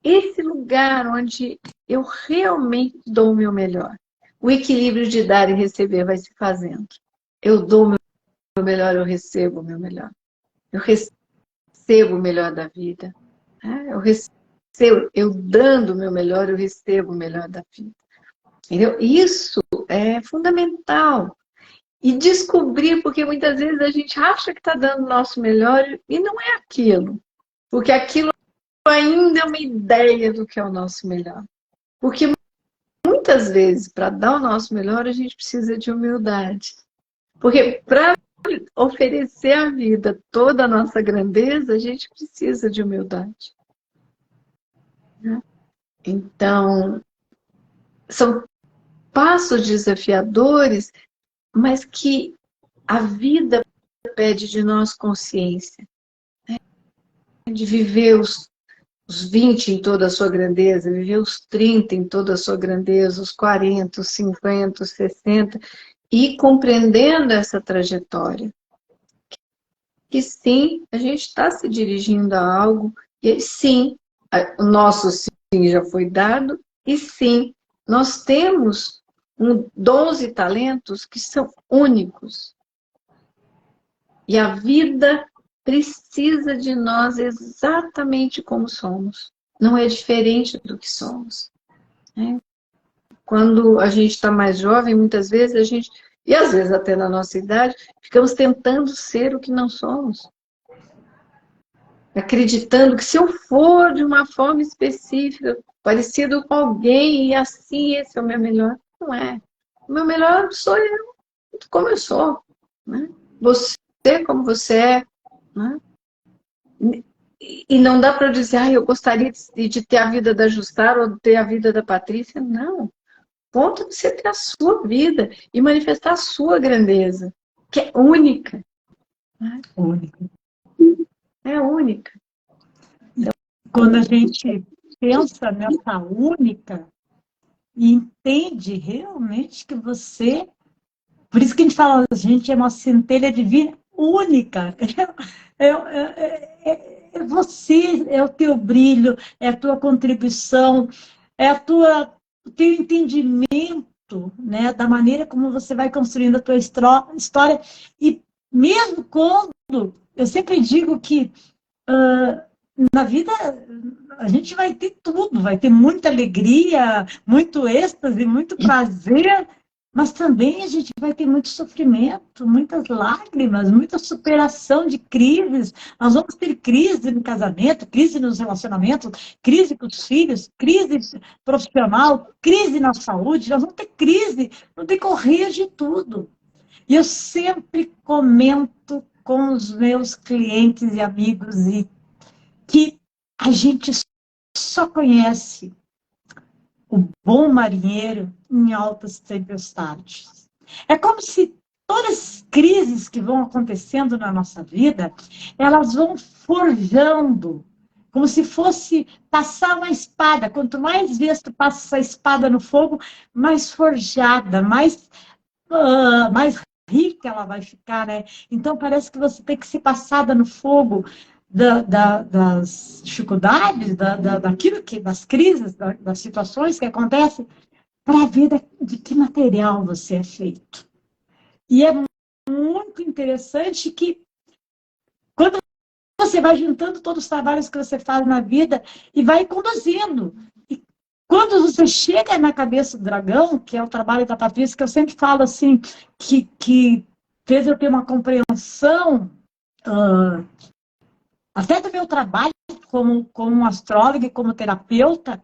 B: esse lugar onde eu realmente dou o meu melhor, o equilíbrio de dar e receber vai se fazendo. Eu dou o meu melhor, eu recebo o meu melhor. Eu recebo o melhor da vida. Eu dando o meu melhor, eu recebo o melhor da vida. Entendeu? Isso é fundamental. E descobrir, porque muitas vezes a gente acha que está dando o nosso melhor e não é aquilo. Porque aquilo ainda é uma ideia do que é o nosso melhor. Porque muitas vezes, para dar o nosso melhor, a gente precisa de humildade. Porque para oferecer à vida toda a nossa grandeza, a gente precisa de humildade. Então, são passos desafiadores, mas que a vida pede de nós consciência. De viver os 20 em toda a sua grandeza, viver os 30 em toda a sua grandeza, os 40, os 50, os 60, e compreendendo essa trajetória. Que sim, a gente está se dirigindo a algo, e sim, o nosso sim já foi dado, e sim, nós temos 12 talentos que são únicos. E a vida precisa de nós exatamente como somos. Não é diferente do que somos. Né? Quando a gente está mais jovem, muitas vezes a gente, e às vezes até na nossa idade, ficamos tentando ser o que não somos. Acreditando que se eu for de uma forma específica, parecido com alguém, e assim esse é o meu melhor. Não é. O meu melhor sou eu, como eu sou. Né? Você como você é. Né? E não dá para dizer, eu gostaria de ter a vida da Jussara ou de ter a vida da Patrícia. Não. Ponto de você ter a sua vida e manifestar a sua grandeza, que é única. Né?
A: Única.
B: É única.
A: Então, quando a gente pensa nessa única e entende realmente que você... Por isso que a gente fala, a gente é uma centelha divina única. É você, é o teu brilho, é a tua contribuição, é o teu entendimento, né, da maneira como você vai construindo a tua história. E mesmo quando... Eu sempre digo que na vida a gente vai ter tudo, vai ter muita alegria, muito êxtase, muito prazer, mas também a gente vai ter muito sofrimento, muitas lágrimas, muita superação de crises. Nós vamos ter crise no casamento, crise nos relacionamentos, crise com os filhos, crise profissional, crise na saúde. Nós vamos ter crise no decorrer de tudo. E eu sempre comento com os meus clientes e amigos que a gente só conhece o bom marinheiro em altas tempestades. É como se todas as crises que vão acontecendo na nossa vida, elas vão forjando, como se fosse passar uma espada. Quanto mais vezes tu passa essa espada no fogo, mais forjada, mais rica ela vai ficar, né? Então parece que você tem que ser passada no fogo das dificuldades, daquilo que, das crises, das situações que acontecem, para ver de que material você é feito. E é muito interessante que quando você vai juntando todos os trabalhos que você faz na vida e vai conduzindo. E quando você chega na cabeça do dragão, que é o trabalho da Patrícia, que eu sempre falo assim, que fez eu ter uma compreensão até do meu trabalho como astróloga e como terapeuta,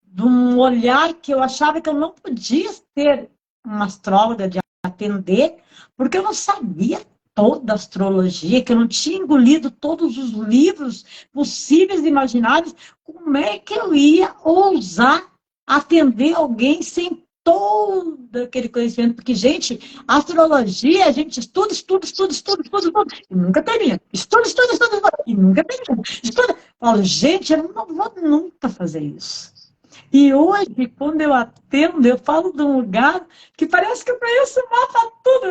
A: de um olhar que eu achava que eu não podia ser uma astróloga de atender, porque eu não sabia toda a astrologia, que eu não tinha engolido todos os livros possíveis e imagináveis. Como é que eu ia ousar atender alguém sem todo aquele conhecimento? Porque, gente, a astrologia, a gente estuda, e nunca termina. Estuda, e nunca termina. Estuda. Falo, gente, eu não vou nunca fazer isso. E hoje, quando eu atendo, eu falo de um lugar que parece que eu conheço o mapa tudo,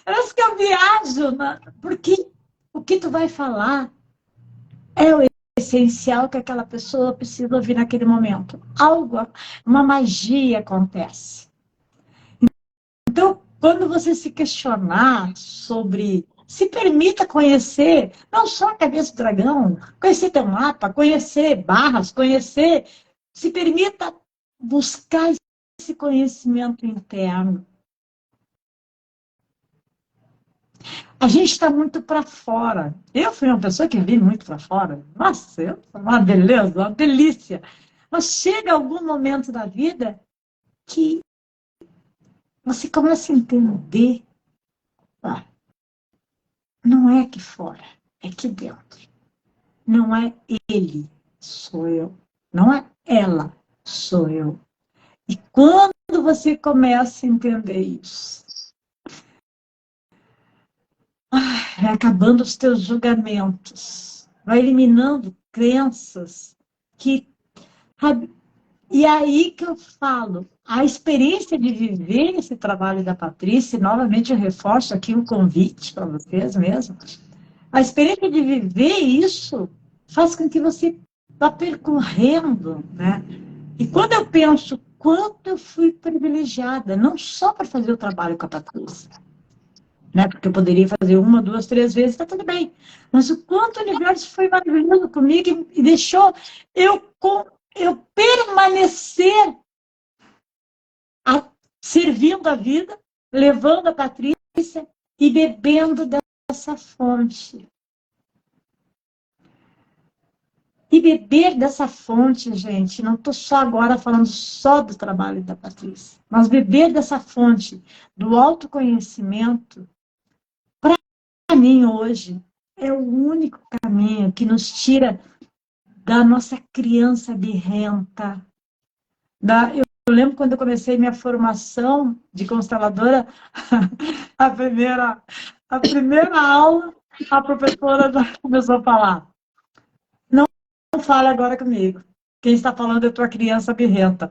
A: parece que eu viajo, porque o que tu vai falar é o essencial que aquela pessoa precisa ouvir naquele momento. Uma magia acontece. Então, quando você se questionar sobre... Se permita conhecer, não só a cabeça do dragão, conhecer teu mapa, conhecer barras, se permita buscar esse conhecimento interno. A gente está muito para fora. Eu fui uma pessoa que vi muito para fora. Nossa, uma beleza, uma delícia. Mas chega algum momento da vida que você começa a entender. Não é aqui fora, é aqui dentro. Não é ele, sou eu. Não é ela, sou eu. E quando você começa a entender isso, vai acabando os teus julgamentos, vai eliminando crenças que... E aí que eu falo, a experiência de viver esse trabalho da Patrícia, novamente eu reforço aqui um convite para vocês mesmo, a experiência de viver isso faz com que você vá percorrendo, né? E quando eu penso quanto eu fui privilegiada, não só para fazer o trabalho com a Patrícia, né? Porque eu poderia fazer 1, 2, 3 vezes, está tudo bem. Mas o quanto o universo foi maravilhoso comigo e deixou eu permanecer servindo a vida, levando a Patrícia e bebendo dessa fonte. E beber dessa fonte, gente, não estou só agora falando só do trabalho da Patrícia, mas beber dessa fonte do autoconhecimento, para mim hoje, é o único caminho que nos tira da nossa criança birrenta. Eu lembro quando eu comecei minha formação de consteladora, a primeira aula, a professora começou a falar: não fale agora comigo. Quem está falando é tua criança birrenta.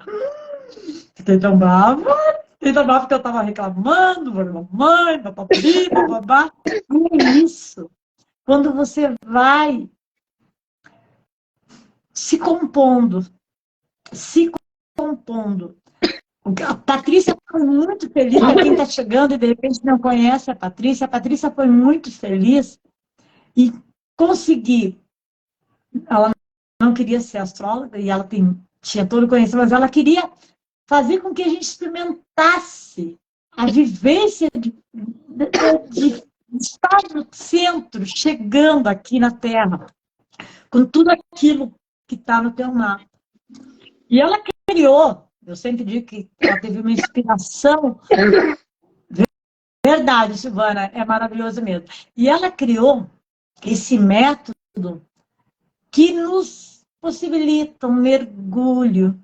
A: Fiquei tão brava. Fiquei tão brava que eu estava reclamando, mamãe, papapi, bababá. E é isso. Quando você vai se compondo. A Patrícia foi muito feliz, para quem está chegando e de repente não conhece a Patrícia foi muito feliz e conseguir. Ela não queria ser astróloga e ela tinha todo o conhecimento, mas ela queria fazer com que a gente experimentasse a vivência de estar no centro, chegando aqui na Terra, com tudo aquilo que está no teu mapa. E ela criou, eu sempre digo que ela teve uma inspiração. Verdade, Silvana, é maravilhoso mesmo. E ela criou esse método que nos possibilita um mergulho.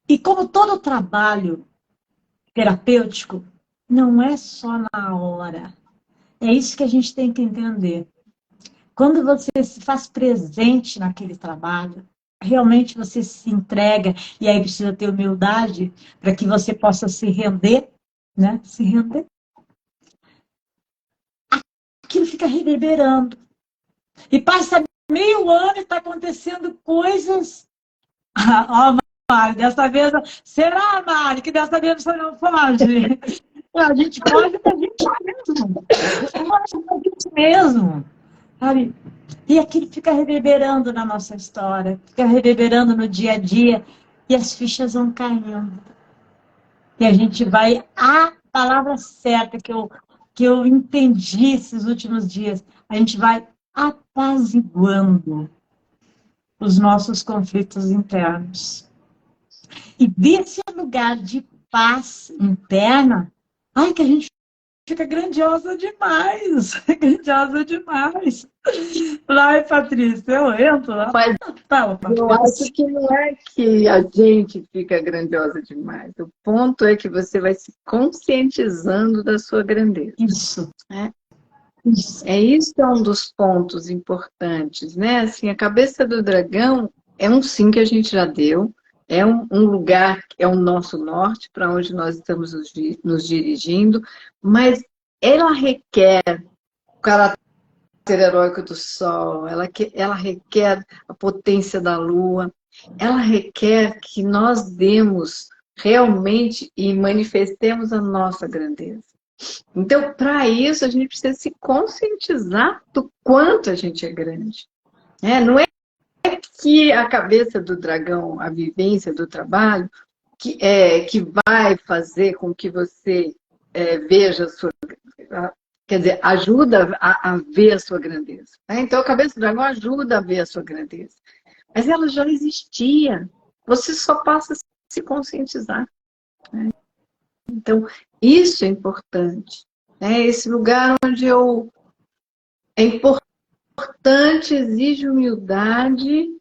A: E como todo trabalho terapêutico, não é só na hora. É isso que a gente tem que entender. Quando você se faz presente naquele trabalho, realmente você se entrega, e aí precisa ter humildade para que você possa se render, né? Se render. Aquilo fica reverberando. E passa meio ano e está acontecendo coisas. Ó, Mari, dessa vez. Será, Mari, que dessa vez você não pode? A gente pode pra gente mesmo. Pode pra gente mesmo. Sabe? E aquilo fica reverberando na nossa história, fica reverberando no dia a dia, e as fichas vão caindo. E a gente vai. A palavra certa que eu entendi esses últimos dias, a gente vai apaziguando os nossos conflitos internos. E desse lugar de paz interna, ai, que a gente fica grandiosa demais, grandiosa demais. Vai, Patrícia, eu entro lá.
B: Mas
A: Fala,
B: eu acho
A: Patrícia.
B: que não é que a gente fica grandiosa demais. O ponto é que você vai se conscientizando da sua grandeza.
A: Isso.
B: Né?
A: Isso.
B: É isso que é um dos pontos importantes, né? Assim, a cabeça do dragão é um sim que a gente já deu, é um lugar, é o nosso norte, para onde nós estamos nos dirigindo, mas ela requer o caráter heróico do Sol, ela requer a potência da Lua, ela requer que nós demos realmente e manifestemos a nossa grandeza. Então, para isso, a gente precisa se conscientizar do quanto a gente é grande. Não é que a cabeça do dragão, a vivência do trabalho, que vai fazer com que você veja a sua... Quer dizer, ajuda a ver a sua grandeza. Então, a cabeça do dragão ajuda a ver a sua grandeza. Mas ela já existia. Você só passa a se conscientizar. Né? Então, isso é importante. Esse lugar onde é importante, exige humildade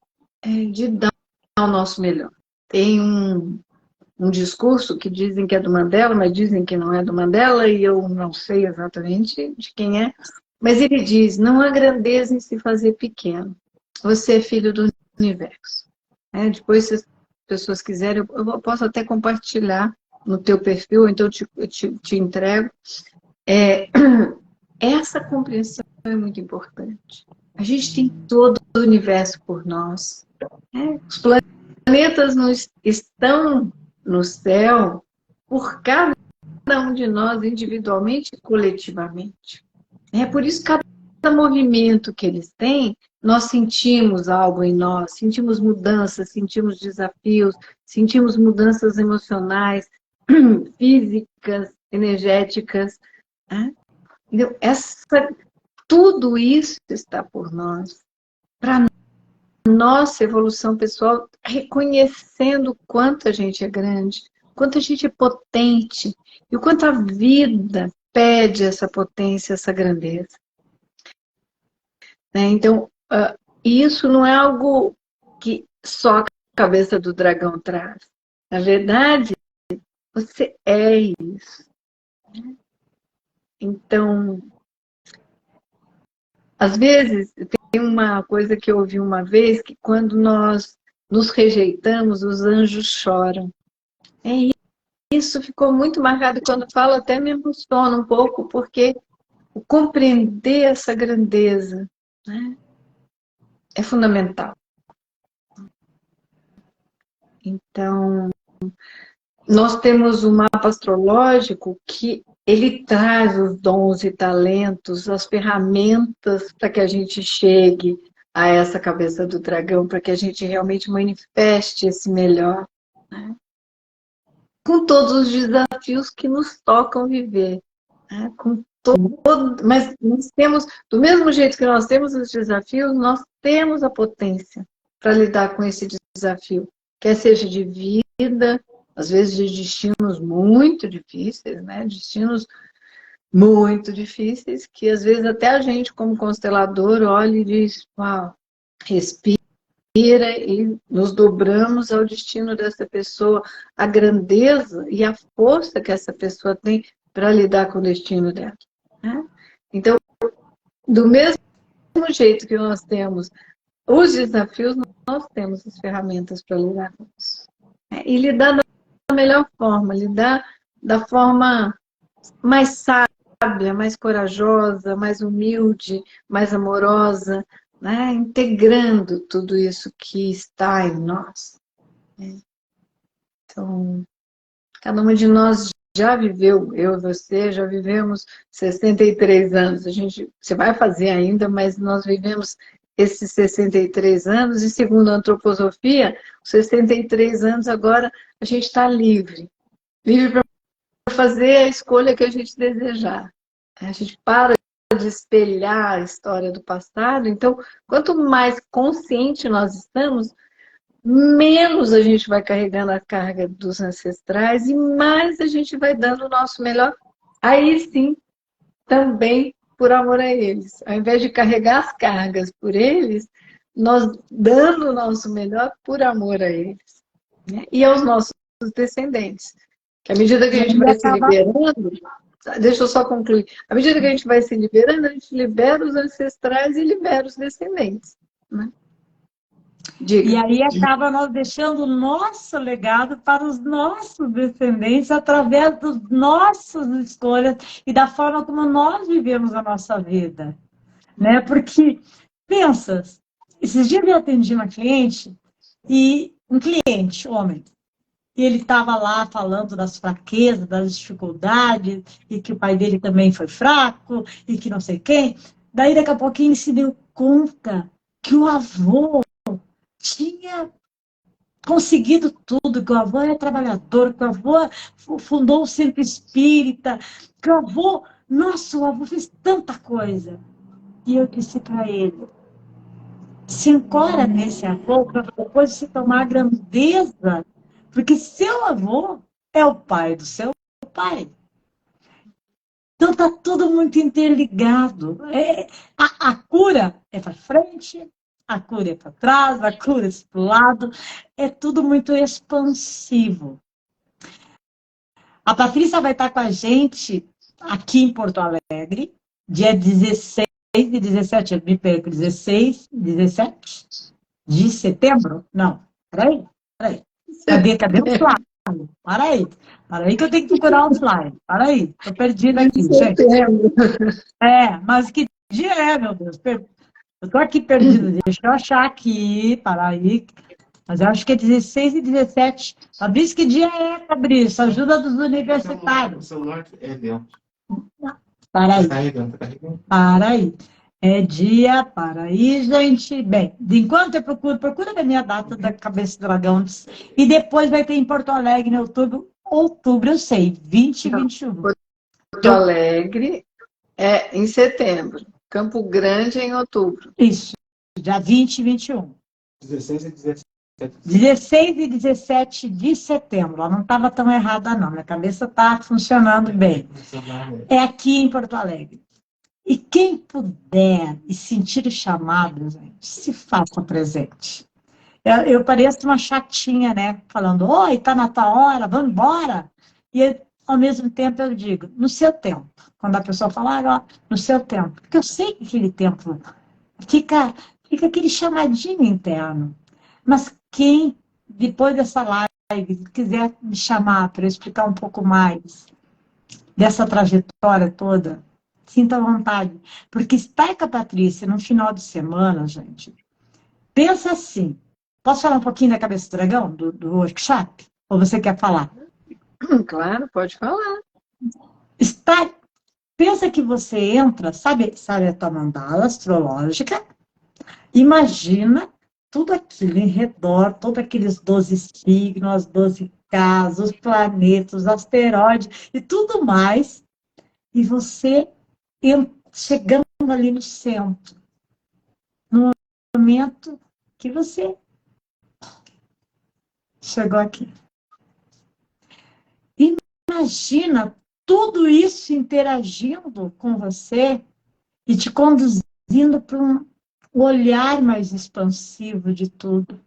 B: de dar o nosso melhor. Tem um discurso que dizem que é do Mandela, mas dizem que não é do Mandela, e eu não sei exatamente de quem é, mas ele diz, não há grandeza em se fazer pequeno. Você é filho do universo. Depois, se as pessoas quiserem, eu posso até compartilhar no teu perfil, então eu te entrego. Essa compreensão é muito importante. A gente tem todo o universo por nós. Os planetas não estão no céu por cada um de nós individualmente e coletivamente. Por isso, cada movimento que eles têm, nós sentimos algo em nós, sentimos mudanças, sentimos desafios, sentimos mudanças emocionais, físicas, energéticas. Tudo isso está por nós. Para nossa evolução pessoal, reconhecendo o quanto a gente é grande, o quanto a gente é potente, e o quanto a vida pede essa potência, essa grandeza. Então, isso não é algo que só a cabeça do dragão traz. Na verdade, você é isso. Então, às vezes, tem uma coisa que eu ouvi uma vez, que quando nós nos rejeitamos, os anjos choram. Isso ficou muito marcado, quando falo até me emociona um pouco, porque o compreender essa grandeza, né, é fundamental. Então, nós temos um mapa astrológico que ele traz os dons e talentos, as ferramentas para que a gente chegue a essa cabeça do dragão, para que a gente realmente manifeste esse melhor, né? Com todos os desafios que nos tocam viver, né? Mas nós temos, do mesmo jeito que nós temos os desafios, nós temos a potência para lidar com esse desafio, quer seja de vida, às vezes de destinos muito difíceis, né? Destinos muito difíceis, que às vezes até a gente, como constelador, olha e diz, uau, respira e nos dobramos ao destino dessa pessoa, a grandeza e a força que essa pessoa tem para lidar com o destino dela. Né? Então, do mesmo jeito que nós temos os desafios, nós temos as ferramentas para lidar com isso. E lidar da melhor forma, lidar da forma mais sábia, mais corajosa, mais humilde, mais amorosa, né? Integrando tudo isso que está em nós. Então, cada uma de nós já viveu, eu e você já vivemos 63 anos. Você vai fazer ainda, mas nós vivemos esses 63 anos, e segundo a antroposofia, os 63 anos agora a gente está livre. Livre para fazer a escolha que a gente desejar. A gente para de espelhar a história do passado. Então, quanto mais consciente nós estamos, menos a gente vai carregando a carga dos ancestrais e mais a gente vai dando o nosso melhor. Aí sim, também por amor a eles. Ao invés de carregar as cargas por eles, nós dando o nosso melhor por amor a eles. Né? E aos nossos descendentes. Que à medida que a gente vai se liberando, deixa eu só concluir, à medida que a gente vai se liberando, a gente libera os ancestrais e libera os descendentes. Né? Diga.
A: E aí acaba nós deixando o nosso legado para os nossos descendentes através das nossas escolhas e da forma como nós vivemos a nossa vida. Né? Porque, pensa, esses dias eu atendi uma cliente, e um cliente, homem, e ele estava lá falando das fraquezas, das dificuldades, e que o pai dele também foi fraco, e que não sei quem. Daí, daqui a pouquinho, ele se deu conta que o avô tinha conseguido tudo, que o avô era trabalhador, que o avô fundou o centro espírita, que o avô, nossa, o avô fez tanta coisa. E eu disse para ele, se ancora nesse avô para depois se tomar a grandeza, porque seu avô é o pai do seu pai. Então está tudo muito interligado. A cura é para frente, a cura é para trás, a cura é para o lado. É tudo muito expansivo. A Patrícia vai estar com a gente aqui em Porto Alegre, dia 16 e 17, eu me perco, 16 e 17 de setembro? Não, peraí. Cadê o slide? Para aí que eu tenho que procurar o slide. Para aí, estou perdida aqui, gente. Mas que dia é, meu Deus? Eu estou aqui perdida, deixa eu achar aqui, para aí. Mas eu acho que é 16 e 17. Fabrício, que dia é, Fabrício? Ajuda dos universitários.
C: O celular é dentro.
A: Para aí.
C: Tá carregando.
A: Para aí. É dia, para aí, gente. Bem, de enquanto eu procura a minha data da Cabeça do Dragão. E depois vai ter em Porto Alegre, em outubro, eu sei, 20 e 21.
B: Porto Alegre é em setembro. Campo Grande é em outubro.
A: Isso, dia 20 e 21.
C: 16 e 17.
A: 16 e 17 de setembro. Ela não estava tão errada, não. Minha cabeça está funcionando bem. É aqui em Porto Alegre. E quem puder e sentir o chamado, gente, se faça presente. Eu pareço uma chatinha, né? Falando, oi, tá na tua hora, vamos embora. E ao mesmo tempo eu digo, no seu tempo. Quando a pessoa fala, no seu tempo. Porque eu sei que aquele tempo fica aquele chamadinho interno. Mas quem, depois dessa live, quiser me chamar para explicar um pouco mais dessa trajetória toda, sinta à vontade. Porque estar com a Patrícia no final de semana, gente, pensa assim. Posso falar um pouquinho da Cabeça do Dragão, do workshop? Ou você quer falar?
B: Claro, pode falar.
A: Pensa que você entra, sabe a tua mandala astrológica? Imagina tudo aquilo em redor, todos aqueles 12 signos, as 12 casas, os planetas, os asteroides e tudo mais. E você chegando ali no centro, no momento que você chegou aqui. Imagina tudo isso interagindo com você e te conduzindo para um olhar mais expansivo de tudo.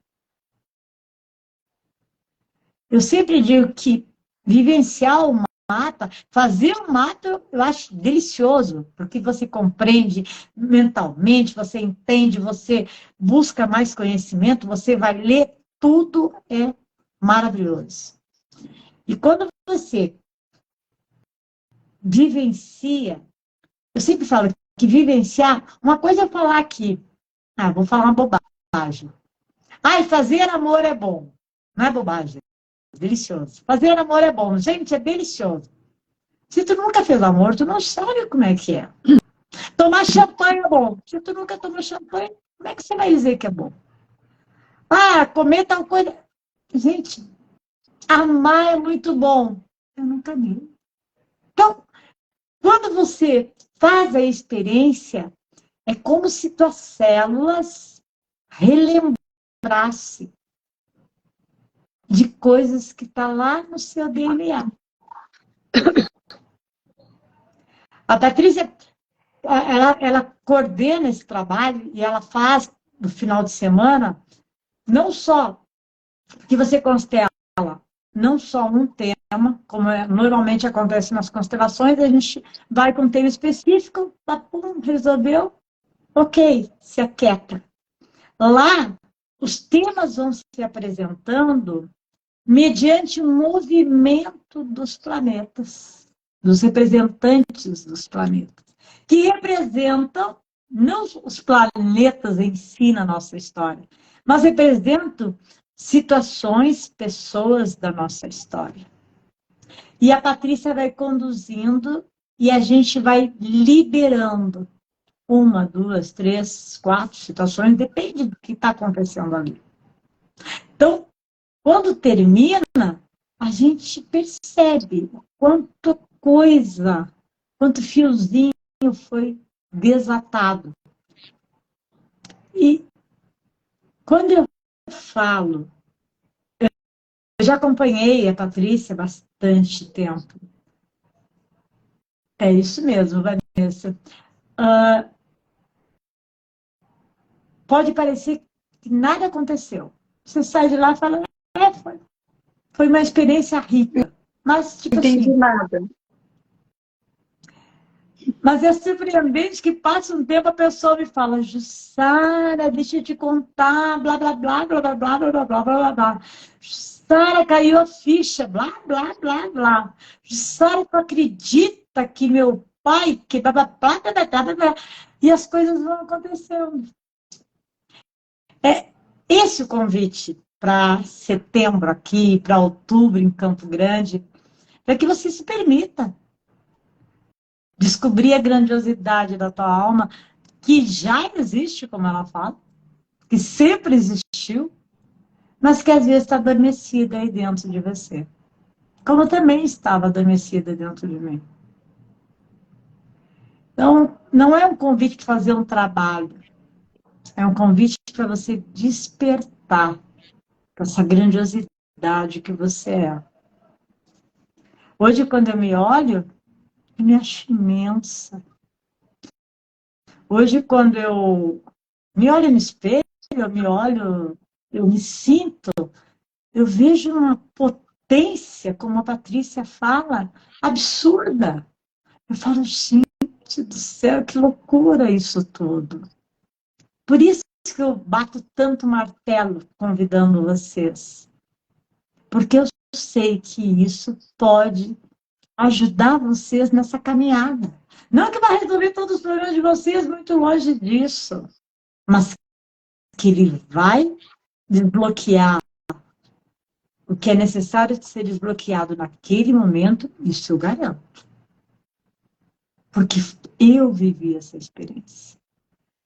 A: Eu sempre digo que vivenciar uma mapa. Fazer um mapa eu acho delicioso, porque você compreende mentalmente, você entende, você busca mais conhecimento, você vai ler, tudo é maravilhoso. E quando você vivencia, eu sempre falo que vivenciar, uma coisa é falar aqui, vou falar uma bobagem. Ai, fazer amor é bom. Não é bobagem, é delicioso. Fazer amor é bom. Gente, é delicioso. Se tu nunca fez amor, tu não sabe como é que é. Tomar champanhe é bom. Se tu nunca tomou champanhe, como é que você vai dizer que é bom? Comer tal coisa. Gente, amar é muito bom. Eu nunca vi. Então, quando você faz a experiência, é como se tuas células relembrassem de coisas que estão lá no seu DNA. A Patrícia, ela coordena esse trabalho e ela faz, no final de semana, não só que você constela, não só um tema, como normalmente acontece nas constelações, a gente vai com um tema específico, resolveu, ok, se aquieta. Lá, os temas vão se apresentando mediante um movimento dos planetas, dos representantes dos planetas, que representam não os planetas em si na nossa história, mas representam situações, pessoas da nossa história. E a Patrícia vai conduzindo e a gente vai liberando 1, 2, 3, 4 situações, depende do que está acontecendo ali. Então, quando termina, a gente percebe quanta coisa, quanto fiozinho foi desatado. E quando eu falo, eu já acompanhei a Patrícia há bastante tempo. É isso mesmo, Vanessa. Pode parecer que nada aconteceu. Você sai de lá e fala, foi uma experiência rica. Mas, tipo
B: Entendi
A: assim,
B: nada.
A: mas é surpreendente que passa um tempo a pessoa me fala, Jussara, deixa eu te contar, blá, blá, blá, blá, blá, blá, blá, blá, blá, blá, blá. Jussara, caiu a ficha, blá, blá, blá, blá. Jussara, tu acredita que meu pai, que blá, blá, blá, blá, blá, blá, blá, e as coisas vão acontecendo. É esse o convite para setembro aqui, para outubro em Campo Grande, para que você se permita descobrir a grandiosidade da tua alma, que já existe, como ela fala, que sempre existiu, mas que às vezes está adormecida aí dentro de você. Como também estava adormecida dentro de mim. Então, não é um convite para fazer um trabalho, é um convite para você despertar para essa grandiosidade que você é. Hoje, quando eu me olho, eu me acho imensa. Hoje, quando eu me olho no espelho, eu me olho, eu me sinto, eu vejo uma potência, como a Patrícia fala, absurda. Eu falo, gente do céu, que loucura isso tudo. Por isso que eu bato tanto martelo convidando vocês. Porque eu sei que isso pode ajudar vocês nessa caminhada. Não que vai resolver todos os problemas de vocês, muito longe disso. Mas que ele vai desbloquear o que é necessário de ser desbloqueado naquele momento, isso eu garanto. Porque eu vivi essa experiência.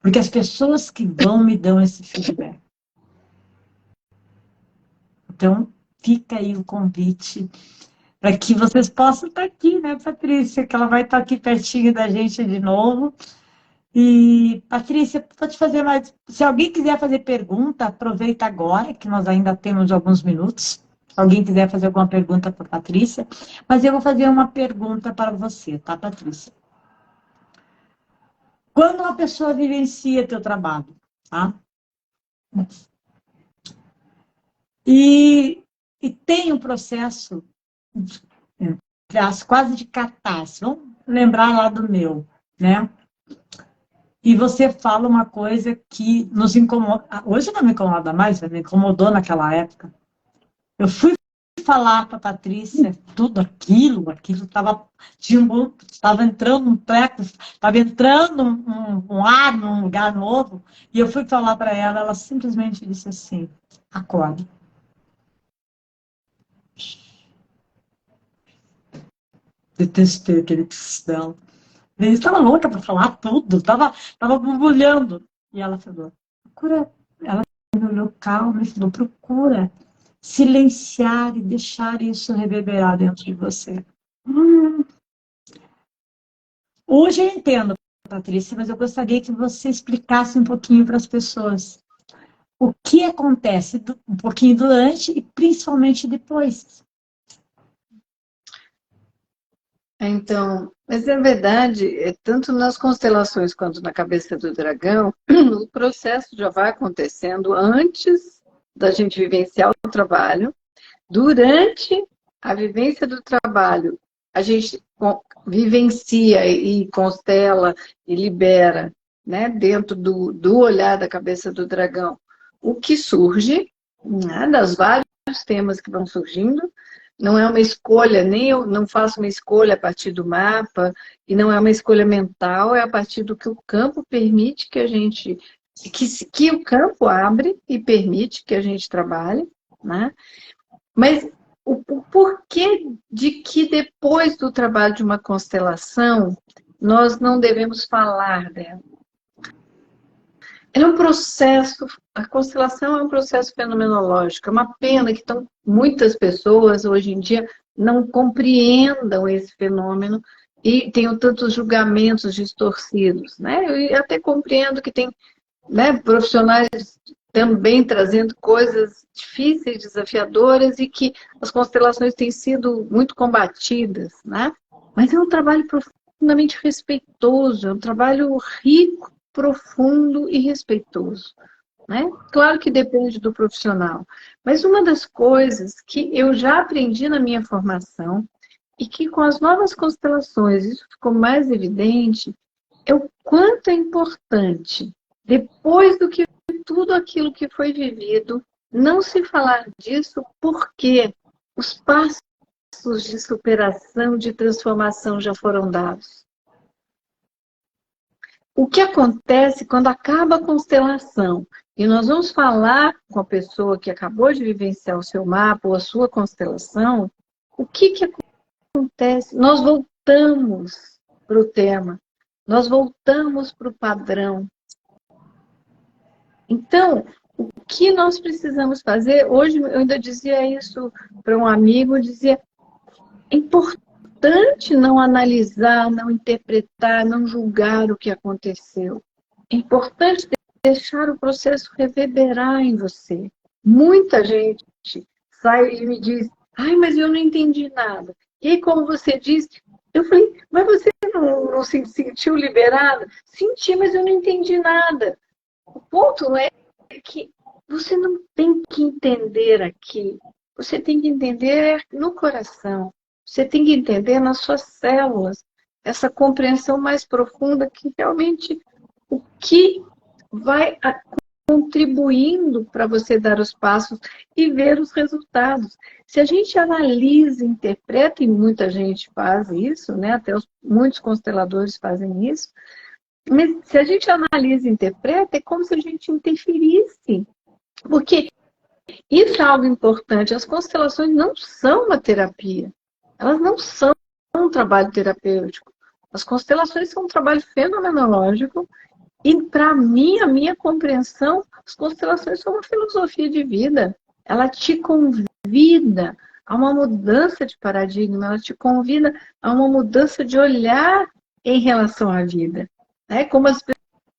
A: Porque as pessoas que vão me dão esse feedback. Então, fica aí o convite para que vocês possam estar aqui, né, Patrícia? Que ela vai estar aqui pertinho da gente de novo. E, Patrícia, vou te fazer mais. Se alguém quiser fazer pergunta, aproveita agora, que nós ainda temos alguns minutos. Se alguém quiser fazer alguma pergunta para a Patrícia. Mas eu vou fazer uma pergunta para você, tá, Patrícia? Quando uma pessoa vivencia teu trabalho, tá? E tem um processo quase de catarse. Vamos lembrar lá do meu, né? E você fala uma coisa que nos incomoda. Hoje não me incomoda mais, mas me incomodou naquela época. Eu fui falar para a Patrícia tudo aquilo estava entrando um treco, estava entrando um ar num lugar novo, e eu fui falar para ela, ela simplesmente disse assim, acorda. Detestei aquele psiu dela. Eu estava louca para falar tudo, estava borbulhando. E ela falou, procura. Ela me olhou calma e falou, procura silenciar e deixar isso reverberar dentro de você. Hoje eu entendo, Patrícia, mas eu gostaria que você explicasse um pouquinho para as pessoas o que acontece um pouquinho durante e principalmente depois.
B: Então, mas é verdade, tanto nas constelações quanto na cabeça do dragão, o processo já vai acontecendo antes da gente vivenciar o trabalho. Durante a vivência do trabalho, a gente vivencia e constela e libera, né, dentro do olhar da cabeça do dragão, o que surge, né, das vários temas que vão surgindo. Não é uma escolha, nem eu não faço uma escolha a partir do mapa, e não é uma escolha mental, é a partir do que o campo permite que a gente, que o campo abre e permite que a gente trabalhe, né? Mas o porquê de que depois do trabalho de uma constelação, nós não devemos falar dela? É um processo, a constelação é um processo fenomenológico. É uma pena que muitas pessoas hoje em dia não compreendam esse fenômeno e tenham tantos julgamentos distorcidos, né? Eu até compreendo que tem, né, profissionais também trazendo coisas difíceis, desafiadoras e que as constelações têm sido muito combatidas, né? Mas é um trabalho profundamente respeitoso, é um trabalho rico, profundo e respeitoso, né? Claro que depende do profissional, mas uma das coisas que eu já aprendi na minha formação e que com as novas constelações isso ficou mais evidente é o quanto é importante, depois do que tudo aquilo que foi vivido, não se falar disso porque os passos de superação, de transformação já foram dados. O que acontece quando acaba a constelação? E nós vamos falar com a pessoa que acabou de vivenciar o seu mapa ou a sua constelação, o que acontece? Nós voltamos para o tema, nós voltamos para o padrão. Então, o que nós precisamos fazer? Hoje eu ainda dizia isso para um amigo, dizia, é importante não analisar, não interpretar, não julgar o que aconteceu. É importante deixar o processo reverberar em você. Muita gente sai e me diz, ai, mas eu não entendi nada. E aí, como você disse, eu falei, mas você não se sentiu liberada? Senti, mas eu não entendi nada. O ponto é que você não tem que entender aqui. Você tem que entender no coração. Você tem que entender nas suas células. Essa compreensão mais profunda que realmente o que vai contribuindo para você dar os passos e ver os resultados. Se a gente analisa, interpreta, e muita gente faz isso, né? Até muitos consteladores fazem isso, mas se a gente analisa e interpreta, é como se a gente interferisse. Porque isso é algo importante. As constelações não são uma terapia. Elas não são um trabalho terapêutico. As constelações são um trabalho fenomenológico. E, para mim, a minha compreensão, as constelações são uma filosofia de vida. Ela te convida a uma mudança de paradigma. Ela te convida a uma mudança de olhar em relação à vida. É como as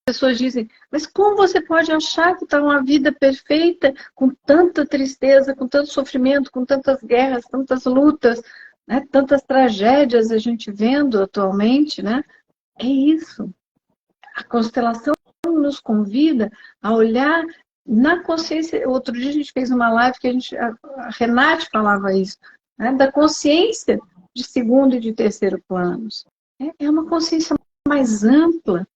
B: pessoas dizem, mas como você pode achar que está uma vida perfeita com tanta tristeza, com tanto sofrimento, com tantas guerras, tantas lutas, né? Tantas tragédias a gente vendo atualmente, né? É isso. A constelação nos convida a olhar na consciência. Outro dia a gente fez uma live que a Renate falava isso, né? Da consciência de segundo e de terceiro planos. É uma consciência mais ampla,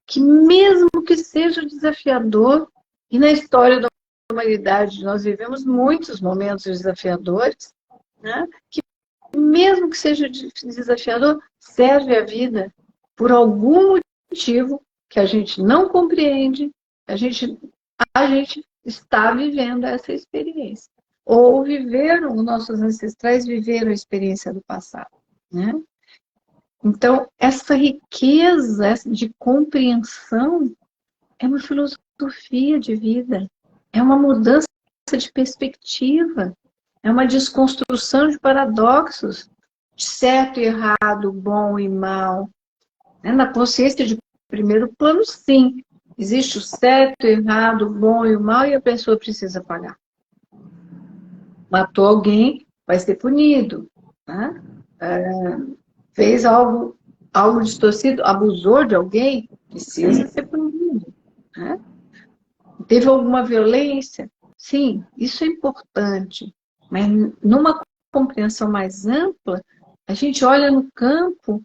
B: que mesmo que seja desafiador, e na história da humanidade nós vivemos muitos momentos desafiadores, né? Que mesmo que seja desafiador, serve a vida por algum motivo que a gente não compreende, a gente está vivendo essa experiência. Ou viveram, os nossos ancestrais viveram a experiência do passado, né? Então, essa riqueza de compreensão é uma filosofia de vida, é uma mudança de perspectiva, é uma desconstrução de paradoxos, de certo e errado, bom e mal. Na consciência de primeiro plano, sim, existe o certo, o errado, o bom e o mal, e a pessoa precisa pagar. Matou alguém, vai ser punido, né? Fez algo distorcido, abusou de alguém, precisa ser punido, né? Teve alguma violência? Sim, isso é importante, mas numa compreensão mais ampla, a gente olha no campo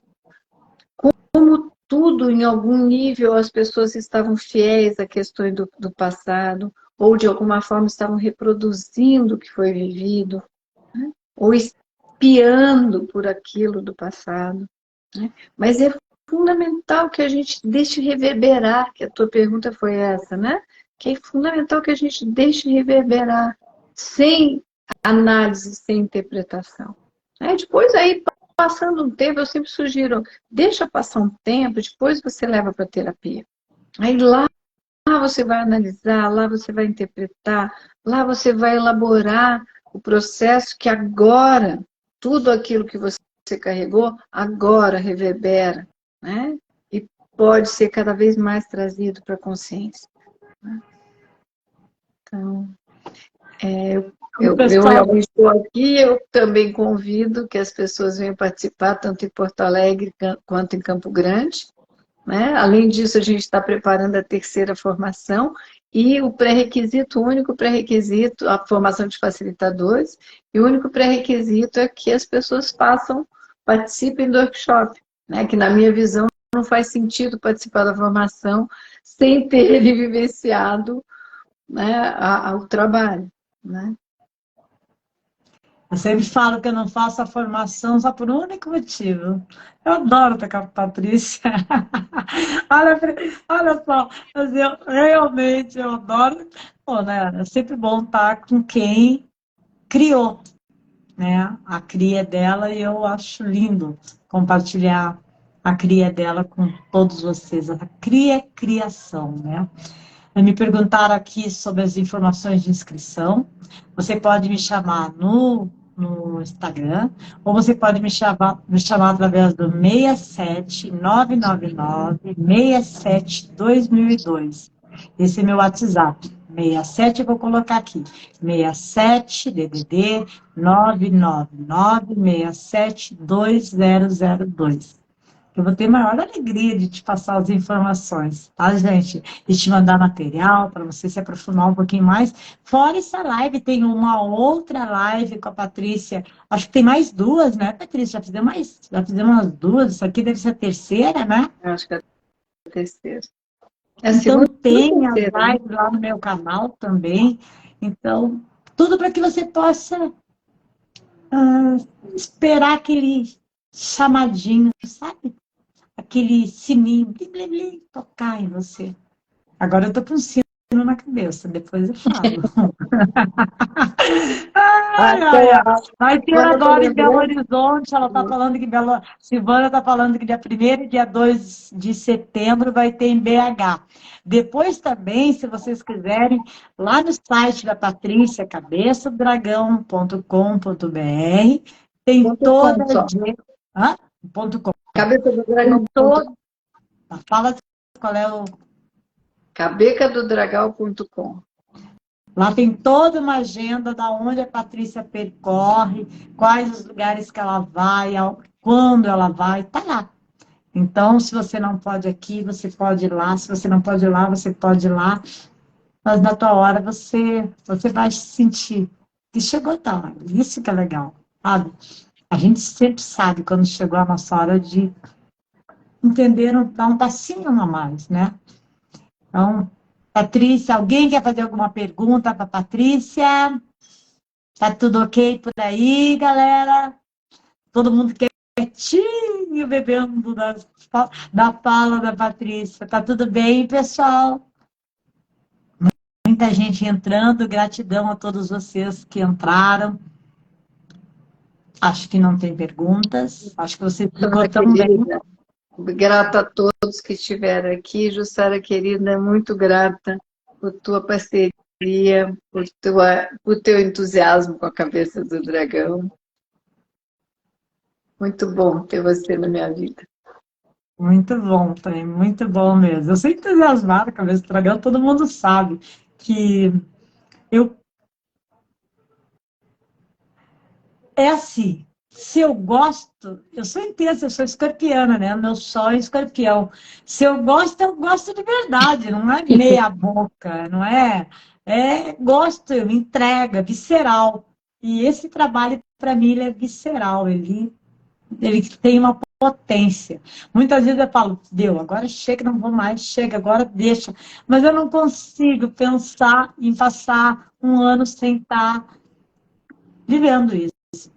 B: como tudo, em algum nível, as pessoas estavam fiéis a questões do passado, ou de alguma forma estavam reproduzindo o que foi vivido, né? Ou espiando por aquilo do passado, né? Mas é fundamental que a gente deixe reverberar, que a tua pergunta foi essa, né? Que é fundamental que a gente deixe reverberar, sem análise, sem interpretação. Depois aí, passando um tempo, eu sempre sugiro, deixa passar um tempo, depois você leva para terapia. Aí lá você vai analisar, lá você vai interpretar, lá você vai elaborar o processo que agora, tudo aquilo que você carregou, agora reverbera, né? E pode ser cada vez mais trazido para a consciência. Então, eu realmente estou aqui, eu também convido que as pessoas venham participar, tanto em Porto Alegre quanto em Campo Grande, né? Além disso, a gente está preparando a terceira formação e o pré-requisito, o único pré-requisito, a formação de facilitadores, e o único pré-requisito é que as pessoas participem do workshop, né? Que na minha visão não faz sentido participar da formação sem ter vivenciado, né, o trabalho, né?
A: Eu sempre falo que eu não faço a formação só por um único motivo. Eu adoro estar com a Patrícia. Olha só, mas realmente eu adoro. Pô, né? É sempre bom estar com quem criou, né? A cria dela, e eu acho lindo compartilhar a cria dela com todos vocês. A cria é criação, né? Me perguntaram aqui sobre as informações de inscrição. Você pode me chamar no Instagram, ou você pode me chamar através do 67999 Esse é meu WhatsApp. 67, eu vou colocar aqui. 67 DDD 999 Eu vou ter a maior alegria de te passar as informações, tá, gente? E te mandar material para você se aprofundar um pouquinho mais. Fora essa live, tem uma outra live com a Patrícia. Acho que tem mais duas, né, Patrícia? Já fizemos umas duas. Isso aqui deve ser a terceira, né?
B: Eu acho que é a terceira. É a
A: Então
B: segunda
A: tem as
B: terceira, né?
A: lives lá no meu canal também. Então, tudo para que você possa esperar aquele chamadinho, sabe? Aquele sininho, blim, blim, blim, tocar em você. Agora eu tô com um sino na cabeça, depois eu falo. Ai, ai, ai. Vai ter
B: Agora eu tô
A: agora em Belo
B: lembrando.
A: Horizonte, ela tá falando que Silvana tá falando que dia 1º e dia 2 de setembro vai ter em BH. Depois também, se vocês quiserem, lá no site da Patrícia, cabeçadragão.com.br, tem toda a dica. .com.
B: Cabeça do
A: Tem
B: Dragão.
A: todo. Fala qual é o.
B: Cabecadodragal.com.
A: Lá tem toda uma agenda da onde a Patrícia percorre, quais os lugares que ela vai, quando ela vai, tá lá. Então, se você não pode aqui, você pode ir lá. Se você não pode ir lá, você pode ir lá. Mas na tua hora você vai sentir que chegou a hora. Isso que é legal, sabe? A gente sempre sabe quando chegou a nossa hora de entender, dar um passinho a mais, né? Então, Patrícia, alguém quer fazer alguma pergunta para Patrícia? Tá tudo ok por aí, galera? Todo mundo quietinho, bebendo da fala da Patrícia. Tá tudo bem, pessoal? Muita gente entrando, gratidão a todos vocês que entraram. Acho que não tem perguntas. Acho que você ficou tão bem.
B: Grata a todos que estiveram aqui. Jussara querida, muito grata por tua parceria, por teu entusiasmo com a cabeça do dragão. Muito bom ter você na minha vida.
A: Muito bom, também, muito bom mesmo. Eu sou entusiasmada com a cabeça do dragão, todo mundo sabe que eu. É assim, se eu gosto, eu sou intensa, eu sou escorpiana, né? Meu sol é escorpião. Se eu gosto de verdade, não é meia boca, não é? É gosto, eu me entrego, é visceral. E esse trabalho, para mim, ele é visceral, ele tem uma potência. Muitas vezes eu falo, deu, agora chega, não vou mais, chega, agora deixa. Mas eu não consigo pensar em passar um ano sem estar vivendo isso.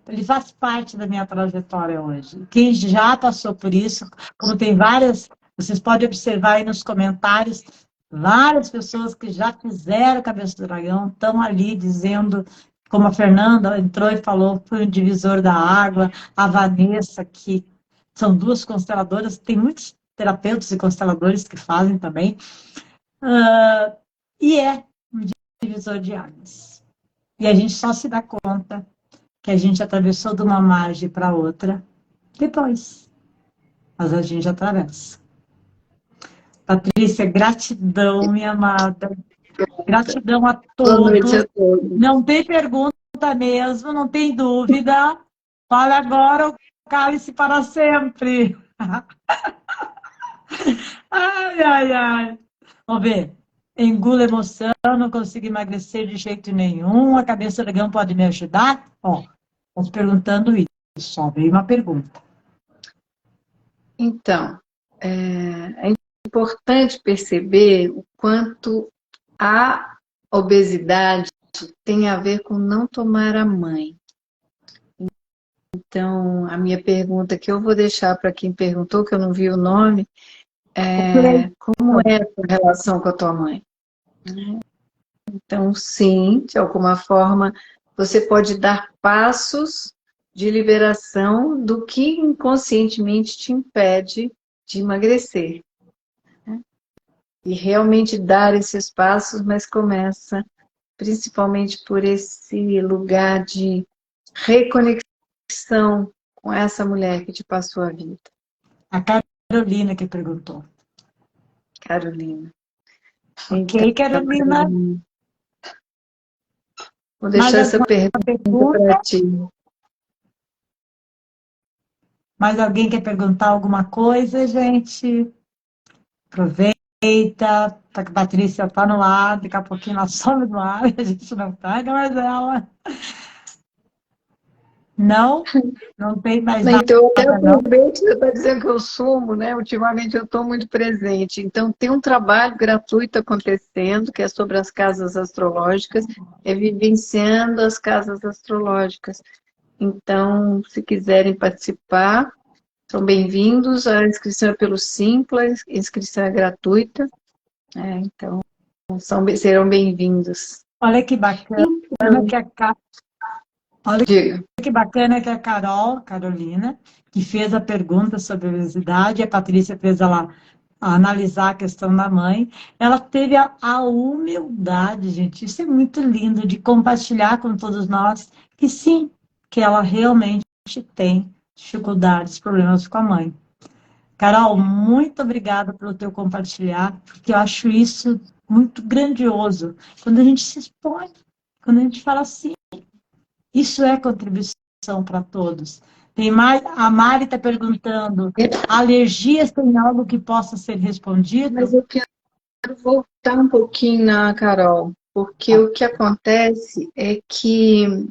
A: Ele faz parte da minha trajetória hoje. Quem já passou por isso, como tem várias, vocês podem observar aí nos comentários, várias pessoas que já fizeram Cabeça do Dragão estão ali dizendo, como a Fernanda entrou e falou, foi um divisor da água, a Vanessa, que são duas consteladoras, tem muitos terapeutas e consteladores que fazem também, e é um divisor de águas. E a gente só se dá conta que a gente atravessou de uma margem para outra depois. Mas a gente atravessa. Patrícia, gratidão, minha amada. Gratidão a
B: Boa noite
A: todos.
B: a todos.
A: Não tem pergunta mesmo, não tem dúvida. Fala agora o cálice para sempre. Ai, ai, ai. Vamos ver. Engula emoção, não consigo emagrecer de jeito nenhum. A cabeça do dragão pode me ajudar? Ó, estou perguntando isso. Só veio uma pergunta.
B: Então, é importante perceber o quanto a obesidade tem a ver com não tomar a mãe. Então, a minha pergunta que eu vou deixar para quem perguntou, que eu não vi o nome, como é a tua relação com a tua mãe? Então, sim, de alguma forma, você pode dar passos de liberação do que inconscientemente te impede de emagrecer. E realmente dar esses passos, mas começa principalmente por esse lugar de reconexão com essa mulher que te passou a vida.
A: A Carolina que perguntou.
B: Carolina.
A: Ok, Carolina.
B: Vou deixar essa pergunta para ti.
A: Mais alguém quer perguntar alguma coisa, gente? Aproveita, tá que a Patrícia está no ar, daqui a pouquinho ela some no ar, a gente não pega mais ela. Não? Não tem mais nada.
B: Então, eu até aproveito, você está dizendo que eu sumo, né? Ultimamente eu estou muito presente. Então, tem um trabalho gratuito acontecendo, que é sobre as casas astrológicas, é vivenciando as casas astrológicas. Então, se quiserem participar, são bem-vindos. A inscrição é pelo Simples, a inscrição é gratuita. Então, serão bem-vindos.
A: Olha que bacana que a Olha que bacana que a Carolina, que fez a pergunta sobre a obesidade, a Patrícia fez ela analisar a questão da mãe, ela teve a humildade, gente, isso é muito lindo, de compartilhar com todos nós que sim, que ela realmente tem dificuldades, problemas com a mãe. Carol, muito obrigada pelo teu compartilhar, porque eu acho isso muito grandioso, quando a gente se expõe, quando a gente fala assim, isso é contribuição para todos. Tem mais, a Mari está perguntando, alergias tem algo que possa ser respondido?
B: Mas eu quero voltar um pouquinho na Carol, porque o que acontece é que,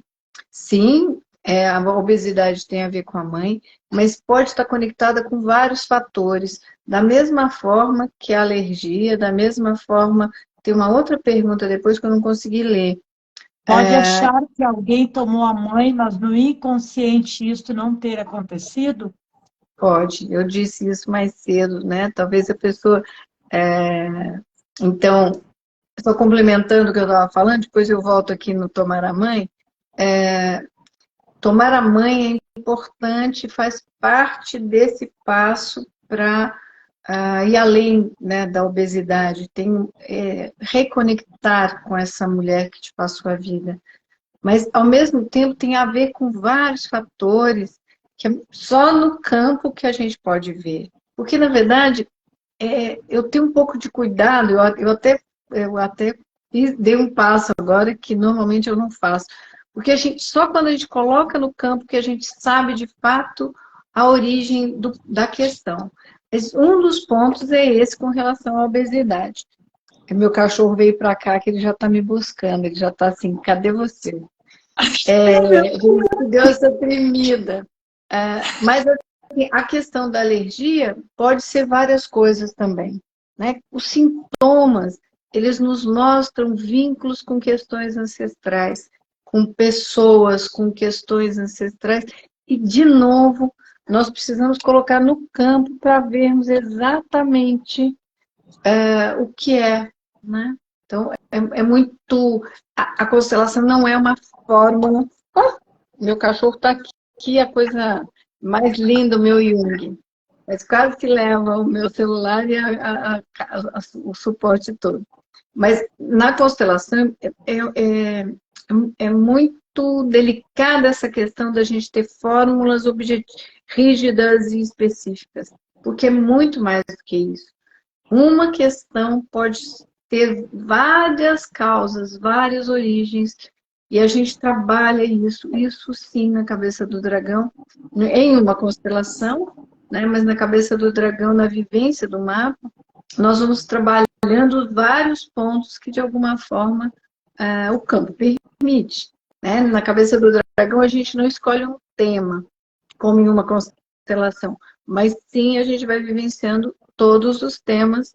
B: sim, A obesidade tem a ver com a mãe, mas pode estar conectada com vários fatores, da mesma forma que a alergia, da mesma forma... Tem uma outra pergunta depois que eu não consegui ler.
A: Pode achar que alguém tomou a mãe, mas no inconsciente isso não ter acontecido?
B: Pode, eu disse isso mais cedo, né? Talvez a pessoa... Então, estou complementando o que eu estava falando, depois eu volto aqui no tomar a mãe. Tomar a mãe é importante, faz parte desse passo para ir além, né, da obesidade, reconectar com essa mulher que te passou a vida. Mas, ao mesmo tempo, tem a ver com vários fatores que é só no campo que a gente pode ver. Porque, na verdade, eu tenho um pouco de cuidado, eu até dei um passo agora que normalmente eu não faço. Porque só quando a gente coloca no campo que a gente sabe de fato a origem da questão. Mas um dos pontos é esse com relação à obesidade. Meu cachorro veio para cá que ele já está me buscando, ele já está assim, cadê você? Deu essa tremida. Mas assim, a questão da alergia pode ser várias coisas também, né? Os sintomas, eles nos mostram vínculos com questões ancestrais, com pessoas, com questões ancestrais. E, de novo, nós precisamos colocar no campo para vermos exatamente o que é, né? Então, é muito... A constelação não é uma fórmula. Meu cachorro está aqui, a coisa mais linda, o meu Jung. Mas quase que leva o meu celular e o suporte todo. Mas na constelação é muito delicada essa questão da gente ter fórmulas rígidas e específicas, porque é muito mais do que isso. Uma questão pode ter várias causas, várias origens, e a gente trabalha isso sim na cabeça do dragão, em uma constelação, né, mas na cabeça do dragão, na vivência do mapa, nós vamos trabalhando vários pontos que, de alguma forma, o campo permite. Né? Na cabeça do dragão, a gente não escolhe um tema, como em uma constelação, mas sim a gente vai vivenciando todos os temas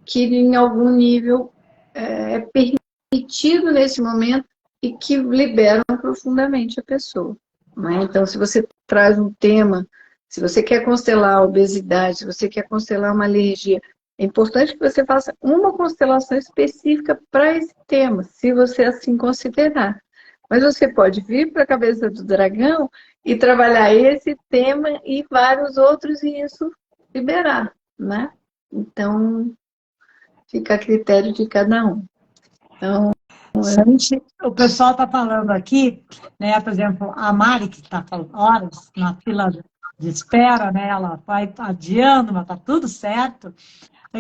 B: que, em algum nível, é permitido nesse momento e que liberam profundamente a pessoa. Né? Então, se você traz um tema, se você quer constelar a obesidade, se você quer constelar uma alergia, é importante que você faça uma constelação específica para esse tema, se você assim considerar. Mas você pode vir para a cabeça do dragão e trabalhar esse tema e vários outros e isso liberar, né? Então, fica a critério de cada um. Então,
A: o pessoal está falando aqui, né, por exemplo, a Mari, que está horas na fila de espera, né, ela vai adiando, mas está tudo certo,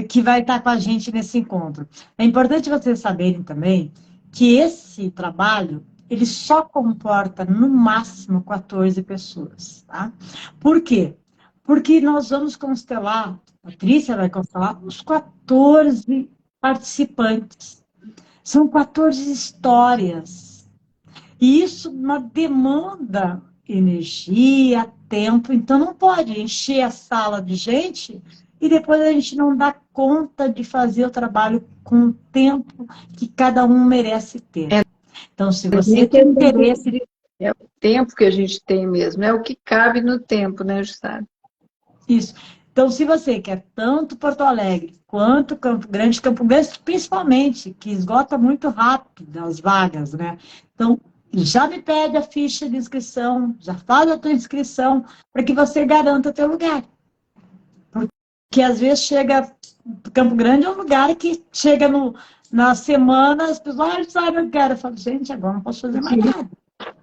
A: que vai estar com a gente nesse encontro. É importante vocês saberem também que esse trabalho, ele só comporta, no máximo, 14 pessoas. Tá? Por quê? Porque nós vamos constelar, a Patrícia vai constelar os 14 participantes. São 14 histórias. E isso uma demanda energia, tempo, então não pode encher a sala de gente e depois a gente não dá conta de fazer o trabalho com o tempo que cada um merece ter. Então, se você tem interesse...
B: É o tempo que a gente tem mesmo, é o que cabe no tempo, né, Jussara?
A: Isso. Então, se você quer tanto Porto Alegre quanto Campo Grande, principalmente, que esgota muito rápido as vagas, né? Então, já me pede a ficha de inscrição, já faz a tua inscrição, para que você garanta o teu lugar. Porque às vezes chega, Campo Grande é um lugar que chega na semana, as pessoas sabem o que eu quero. Eu falo, gente, agora não posso fazer mais nada.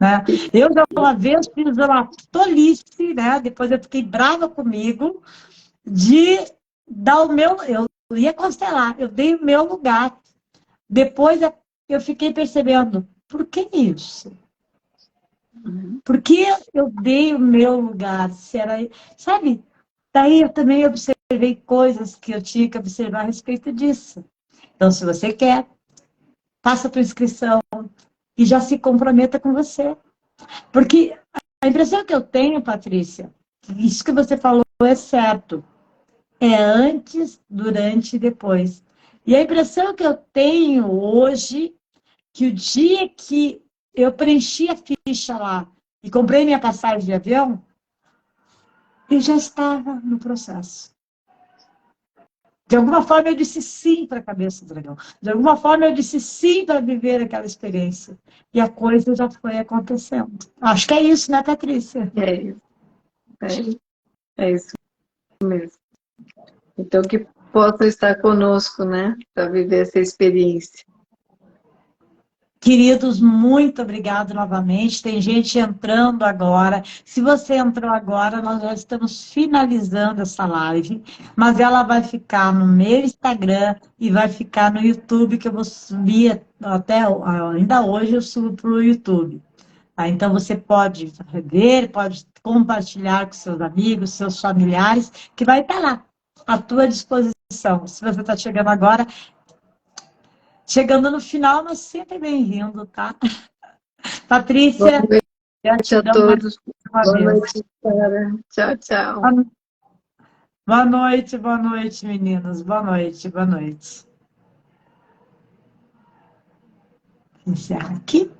A: Né? Eu já uma vez fiz uma tolice, né? Depois eu fiquei brava comigo, de dar o meu... Eu ia constelar, eu dei o meu lugar. Depois eu fiquei percebendo, por que isso? Por que eu dei o meu lugar? Se era, sabe? Daí eu também observei coisas que eu tinha que observar a respeito disso. Então, se você quer, faça a tua inscrição e já se comprometa com você. Porque a impressão que eu tenho, Patrícia, isso que você falou é certo. É antes, durante e depois. E a impressão que eu tenho hoje, que o dia que eu preenchi a ficha lá e comprei minha passagem de avião, eu já estava no processo. De alguma forma eu disse sim para a cabeça do dragão. De alguma forma eu disse sim para viver aquela experiência. E a coisa já foi acontecendo. Acho que é isso, né, Patrícia?
B: É isso, é isso mesmo. Então, que possa estar conosco, né? Para viver essa experiência.
A: Queridos, muito obrigado novamente. Tem gente entrando agora. Se você entrou agora, nós já estamos finalizando essa live, mas ela vai ficar no meu Instagram e vai ficar no YouTube, que eu vou subir até ainda hoje eu subo para o YouTube. Tá? Então você pode ver, pode compartilhar com seus amigos, seus familiares, que vai estar lá à tua disposição. Se você está chegando agora, chegando no final, mas sempre bem-vindo, tá?
B: Boa
A: Patrícia,
B: noite a
A: gratidão mais
B: todos.
A: uma
B: Boa
A: vez.
B: noite, Sara. Tchau, tchau.
A: Boa noite, meninos. Boa noite, boa noite. Encerra aqui.